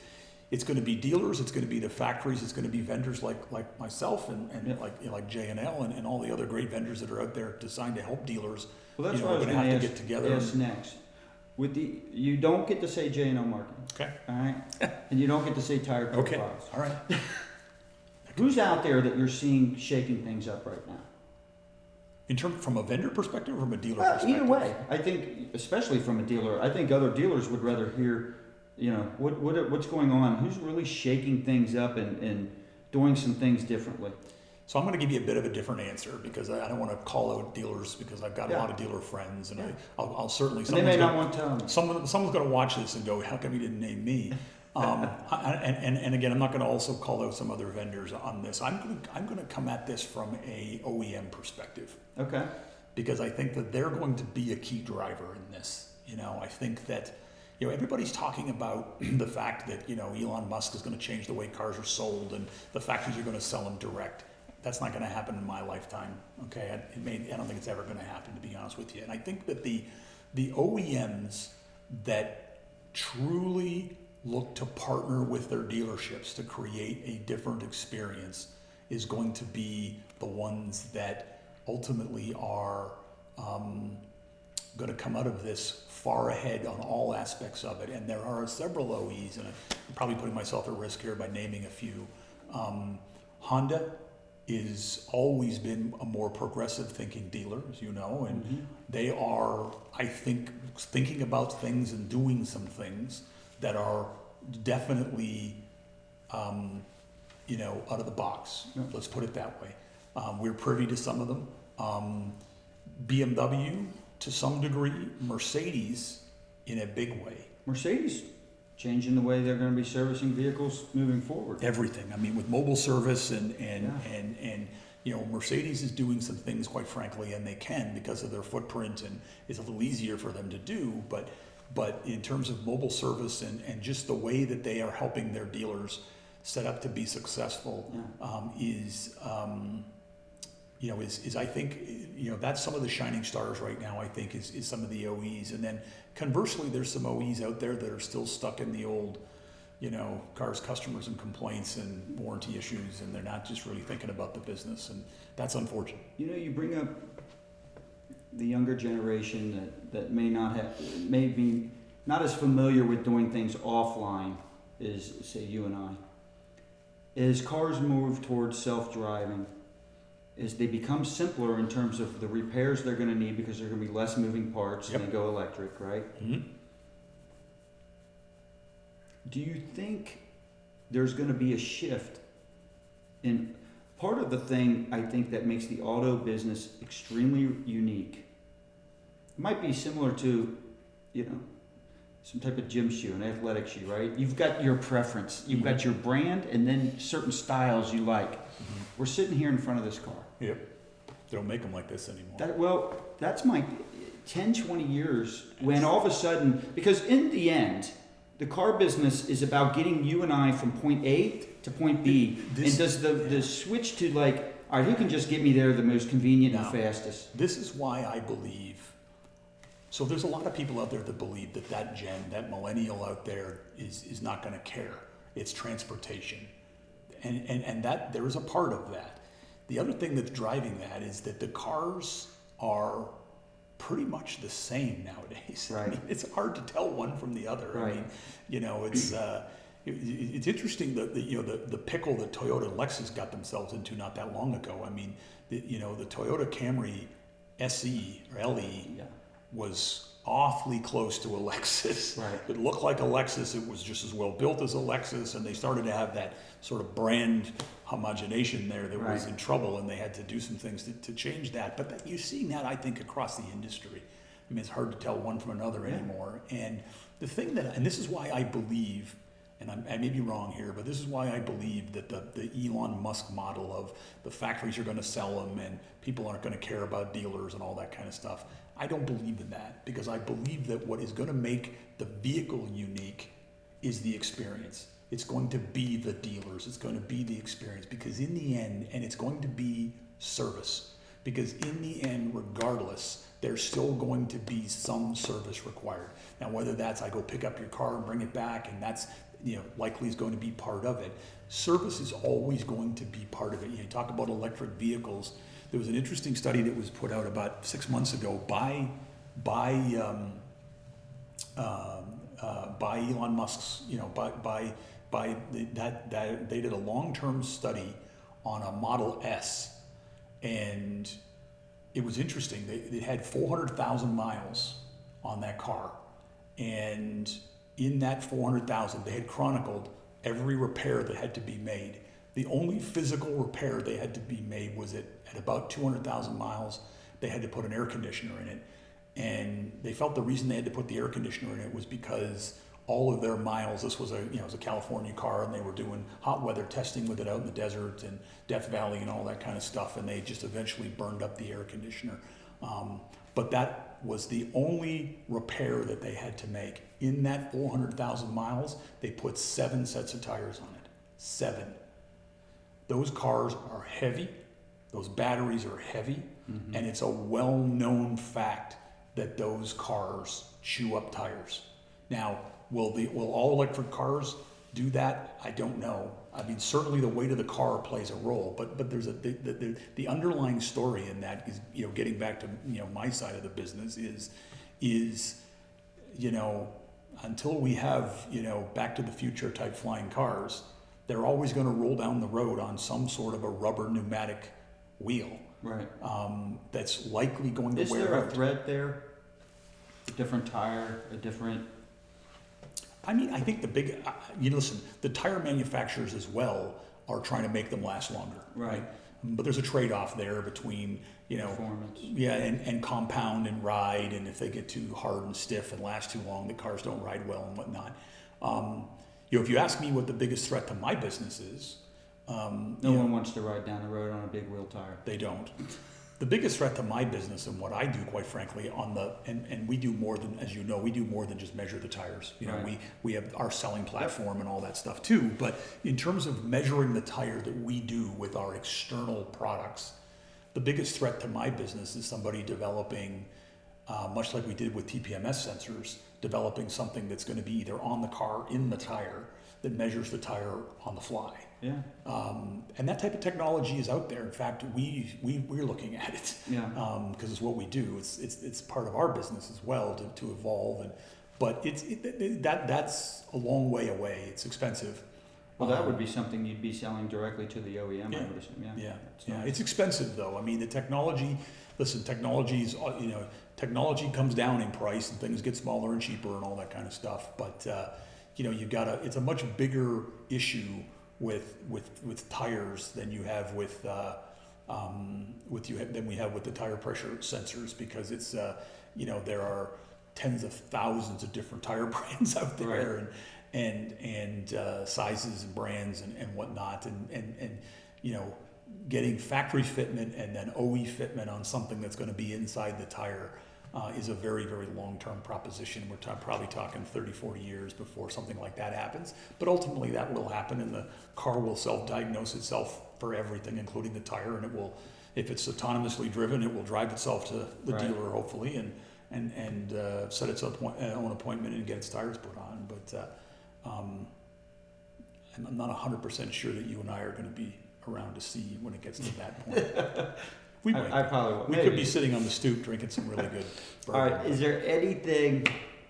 Speaker 6: going to be dealers, it's going to be the factories, it's going to be vendors like myself and like J&L and all the other great vendors that are out there designed to help dealers.
Speaker 7: Well, that's what I
Speaker 6: we're
Speaker 7: was
Speaker 6: going to have to get together.
Speaker 7: Ask next. You don't get to say J&L marketing.
Speaker 6: Okay.
Speaker 7: All right. And you don't get to say tire profiles.
Speaker 6: Okay. All right.
Speaker 7: Who's out there that you're seeing shaking things up right now?
Speaker 6: In terms from a vendor perspective or from a dealer perspective?
Speaker 7: Either way, I think, especially from a dealer, I think other dealers would rather hear, what's going on, who's really shaking things up and doing some things differently.
Speaker 6: So I'm going to give you a bit of a different answer, because I don't want to call out dealers, because I've got a lot of dealer friends, and I'll certainly.
Speaker 7: And they may not want to tell me.
Speaker 6: Someone's going to watch this and go, "How come you didn't name me?" And again, I'm not going to also call out some other vendors on this. I'm going to come at this from a OEM perspective.
Speaker 7: Okay.
Speaker 6: because I think that they're going to be a key driver in this. I think that, everybody's talking about the fact that, Elon Musk is going to change the way cars are sold and the factories are going to sell them direct. That's not going to happen in my lifetime. Okay, I don't think it's ever going to happen, to be honest with you. And I think that the OEMs that truly look to partner with their dealerships to create a different experience is going to be the ones that ultimately are going to come out of this far ahead on all aspects of it. And there are several OEs, and I'm probably putting myself at risk here by naming a few. Honda is always been a more progressive thinking dealer, as you know, and they are, I think, thinking about things and doing some things that are definitely, out of the box. Let's put it that way. We're privy to some of them. BMW, to some degree, Mercedes in a big way.
Speaker 7: Mercedes changing the way they're going to be servicing vehicles moving forward.
Speaker 6: Everything. I mean, with mobile service and Mercedes is doing some things, quite frankly, and they can because of their footprint, and it's a little easier for them to do. But in terms of mobile service and just the way that they are helping their dealers set up to be successful, is I think, that's some of the shining stars right now, I think, is some of the OEs. And then conversely, there's some OEs out there that are still stuck in the old, cars, customers, and complaints and warranty issues, and they're not just really thinking about the business, and that's unfortunate.
Speaker 7: You bring up the younger generation that may be not as familiar with doing things offline as, say, you and I. As cars move towards self-driving, as they become simpler in terms of the repairs they're going to need because there are going to be less moving parts and they go electric, right?
Speaker 6: Mm-hmm.
Speaker 7: Do you think there's going to be a shift in part of the thing I think that makes the auto business extremely unique? It might be similar to, some type of gym shoe, an athletic shoe, right? You've got your preference, you've got your brand, and then certain styles you like. We're sitting here in front of this car.
Speaker 6: Yep. They don't make them like this anymore.
Speaker 7: That's my 10, 20 years when all of a sudden, because in the end, the car business is about getting you and I from point A to point B. And does the switch to all right, who can just get me there the most convenient and fastest?
Speaker 6: This is why I believe, so there's a lot of people out there that believe that millennial out there is not going to care. It's transportation. And that there is a part of that. The other thing that's driving that is that the cars are pretty much the same nowadays.
Speaker 7: Right.
Speaker 6: I mean, it's hard to tell one from the other.
Speaker 7: Right.
Speaker 6: I mean, it's interesting the pickle that Toyota and Lexus got themselves into not that long ago. I mean, the Toyota Camry SE or LE was awfully close to a Lexus.
Speaker 7: Right.
Speaker 6: It looked like a Lexus. It was just as well built as a Lexus, and they started to have that sort of brand homogenation there that was in trouble, and they had to do some things to change that. But you're seeing that, I think, across the industry. I mean, it's hard to tell one from another anymore. And the thing and this is why I believe, and I may be wrong here, but this is why I believe that the Elon Musk model of the factories are going to sell them and people aren't going to care about dealers and all that kind of stuff. I don't believe in that, because I believe that what is going to make the vehicle unique is the experience. It's going to be the dealers. It's going to be the experience, because in the end, and it's going to be service, because in the end, regardless, there's still going to be some service required. Now, whether that's I go pick up your car and bring it back, and that's likely is going to be part of it. Service is always going to be part of it. You talk about electric vehicles. There was an interesting study that was put out about 6 months ago by Elon Musk's, that they did a long-term study on a Model S, and it was interesting. They had 400,000 miles on that car, and in that 400,000, they had chronicled every repair that had to be made. The only physical repair they had to be made was at about 200,000 miles, they had to put an air conditioner in it. And they felt the reason they had to put the air conditioner in it was because all of their miles, this was it was a California car, and they were doing hot weather testing with it out in the desert and Death Valley and all that kind of stuff, and they just eventually burned up the air conditioner. But that was the only repair that they had to make. In that 400,000 miles, they put 7 sets of tires on it. 7. Those cars are heavy. Those batteries are heavy. And it's a well-known fact that those cars chew up tires. Now, will all electric cars do that? I don't know. I mean, certainly the weight of the car plays a role, but there's the underlying story in that is, getting back to, my side of the business is, until we have, Back to the Future type flying cars, they're always going to roll down the road on some sort of a rubber pneumatic wheel.
Speaker 7: Right.
Speaker 6: That's likely going to
Speaker 7: Is
Speaker 6: wear
Speaker 7: there a
Speaker 6: out.
Speaker 7: thread there? A different tire, a different...
Speaker 6: I mean, I think listen, the tire manufacturers as well are trying to make them last longer.
Speaker 7: Right.
Speaker 6: But there's a trade-off there between,
Speaker 7: Performance.
Speaker 6: Yeah, and compound and ride, and if they get too hard and stiff and last too long, the cars don't ride well and whatnot. If you ask me what the biggest threat to my business is,
Speaker 7: No one wants to ride down the road on a big wheel tire.
Speaker 6: they don't. The biggest threat to my business and what I do, quite frankly, and we do more than, as you know, we do more than just measure the tires.
Speaker 7: Right.
Speaker 6: We have our selling platform and all that stuff too. But in terms of measuring the tire that we do with our external products, the biggest threat to my business is somebody developing, much like we did with TPMS sensors, developing something that's going to be either on the car, in the tire, that measures the tire on the fly.
Speaker 7: Yeah.
Speaker 6: And that type of technology is out there. In fact, we're looking at it.
Speaker 7: Yeah.
Speaker 6: Because it's what we do. It's part of our business as well to evolve. But that's a long way away. It's expensive.
Speaker 7: Well, that would be something you'd be selling directly to the OEM, I would assume. Yeah.
Speaker 6: Yeah. It's expensive though. I mean, the technology. Listen, technology comes down in price and things get smaller and cheaper and all that kind of stuff. But it's a much bigger issue with tires than you have than we have with the tire pressure sensors, because it's there are tens of thousands of different tire brands out there.
Speaker 7: Right.
Speaker 6: and sizes and brands and whatnot, and getting factory fitment and then OE fitment on something that's going to be inside the tire is a very, very long-term proposition. We're probably talking 30, 40 years before something like that happens. But ultimately that will happen, and the car will self-diagnose itself for everything, including the tire, and it will, if it's autonomously driven, it will drive itself to the
Speaker 7: Right.
Speaker 6: dealer, hopefully, and set its own appointment and get its tires put on. But I'm not 100% sure that you and I are going to be around to see when it gets to that point. We might.
Speaker 7: I probably will.
Speaker 6: We
Speaker 7: Maybe.
Speaker 6: could be sitting on the stoop drinking some really good bourbon.
Speaker 7: All right. Is there anything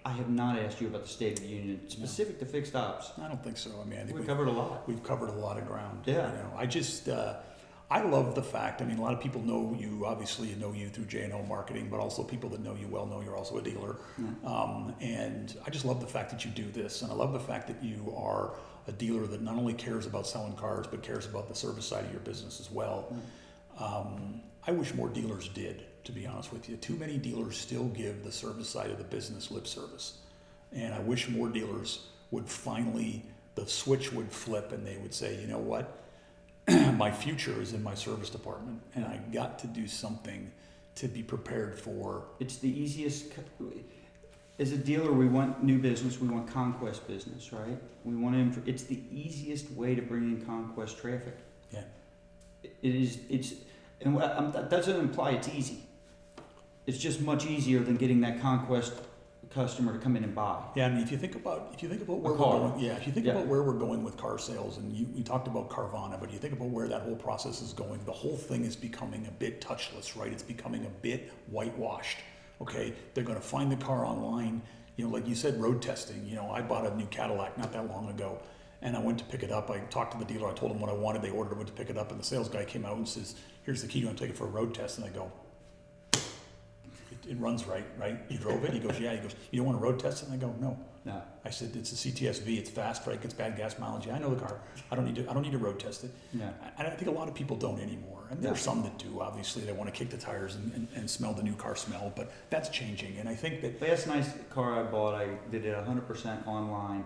Speaker 7: I have not asked you about the State of the Union specific to fixed ops?
Speaker 6: I don't think so. I mean, I think
Speaker 7: We covered a lot.
Speaker 6: we've covered a lot of ground.
Speaker 7: Yeah.
Speaker 6: I just, I love the fact, I mean, a lot of people know you, obviously know you through J&O marketing, but also people that know you well know you're also a dealer. And I just love the fact that you do this. And I love the fact that you are a dealer that not only cares about selling cars, but cares about the service side of your business as well. I wish more dealers did, to be honest with you. Too many dealers still give the service side of the business lip service. And I wish more dealers would finally, the switch would flip and they would say, you know what? My future is in my service department, and I got to do something to be prepared for.
Speaker 7: It's the easiest. As a dealer, we want new business. We want conquest business, right? We want to. It's the easiest way to bring in conquest traffic.
Speaker 6: Yeah.
Speaker 7: It is. It's. And that doesn't imply it's easy. It's just much easier than getting that conquest customer to come in and buy.
Speaker 6: Yeah, I mean, if you think about where we're
Speaker 7: car.
Speaker 6: going, if you think about where we're going with car sales, and you talked about Carvana, but you think about where that whole process is going, the whole thing is becoming a bit touchless, right? It's becoming a bit whitewashed. Okay, they're going to find the car online. Like you said, road testing. I bought a new Cadillac not that long ago, and I went to pick it up. I talked to the dealer. I told him what I wanted. They ordered. I went to pick it up, and the sales guy came out and says, "Here's the key. You want to take it for a road test?" And I go, it runs right? You drove it? He goes, yeah. He goes, you don't want to road test it? And I go, no.
Speaker 7: No.
Speaker 6: I said, it's a CTSV. It's fast, right? It gets bad gas mileage. Yeah, I know the car. I don't need to road test it.
Speaker 7: Yeah.
Speaker 6: And I think a lot of people don't anymore. And there's some that do. Obviously, they want to kick the tires and smell the new car smell. But that's changing. And I think that
Speaker 7: Last nice car I bought, I did it 100% online.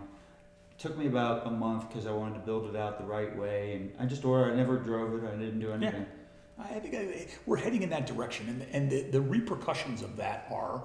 Speaker 7: It took me about a month because I wanted to build it out the right way, and I just ordered. I never drove it. I didn't do anything.
Speaker 6: I think we're heading in that direction, and the repercussions of that are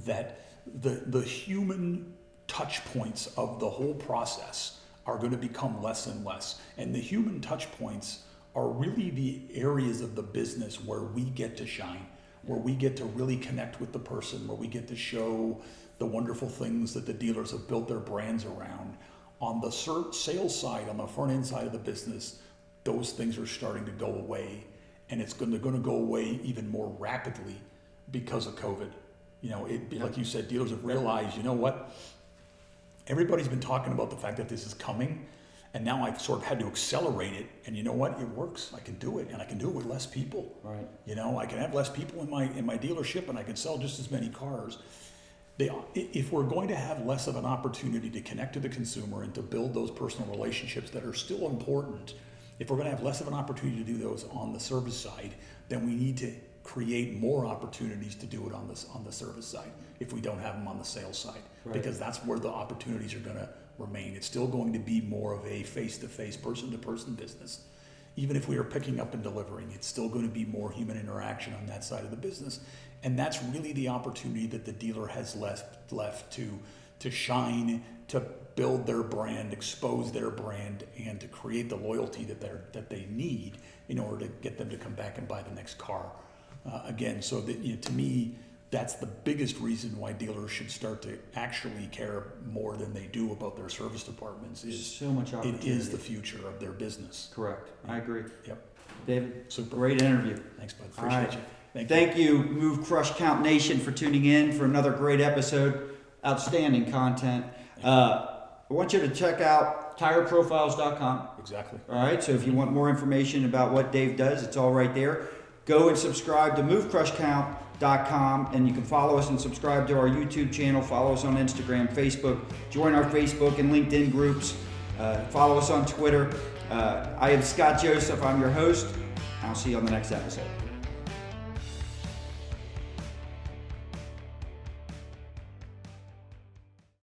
Speaker 6: that the human touch points of the whole process are going to become less and less. And the human touch points are really the areas of the business where we get to shine, where we get to really connect with the person, where we get to show the wonderful things that the dealers have built their brands around. On the sales side, on the front end side of the business, those things are starting to go away, and they're going to go away even more rapidly because of COVID. Like you said, dealers have realized, you know what? Everybody's been talking about the fact that this is coming, and now I've sort of had to accelerate it. And you know what? It works. I can do it, and I can do it with less people.
Speaker 7: Right.
Speaker 6: I can have less people in my dealership, and I can sell just as many cars. If we're going to have less of an opportunity to connect to the consumer and to build those personal relationships that are still important, if we're going to have less of an opportunity to do those on the service side, then we need to create more opportunities to do it on the service side if we don't have them on the sales side, because that's where the opportunities are going to remain. It's still going to be more of a face-to-face, person-to-person business. Even if we are picking up and delivering, it's still going to be more human interaction on that side of the business. And that's really the opportunity that the dealer has left to shine, to build their brand, expose their brand, and to create the loyalty that they need in order to get them to come back and buy the next car. Again, so that, to me, that's the biggest reason why dealers should start to actually care more than they do about their service departments.
Speaker 7: So much opportunity.
Speaker 6: It is the future of their business.
Speaker 7: Correct. I agree.
Speaker 6: Yep.
Speaker 7: David,
Speaker 6: Super.
Speaker 7: Great interview.
Speaker 6: Thanks, bud.
Speaker 7: All
Speaker 6: Appreciate
Speaker 7: right.
Speaker 6: you.
Speaker 7: Thank you, Move Crush Count Nation, for tuning in for another great episode. Outstanding content. I want you to check out tireprofiles.com.
Speaker 6: Exactly.
Speaker 7: All right, so if you want more information about what Dave does, it's all right there. Go and subscribe to move.crush.count.com, and you can follow us and subscribe to our YouTube channel. Follow us on Instagram, Facebook. Join our Facebook and LinkedIn groups. Follow us on Twitter. I am Scott Joseph. I'm your host. I'll see you on the next episode.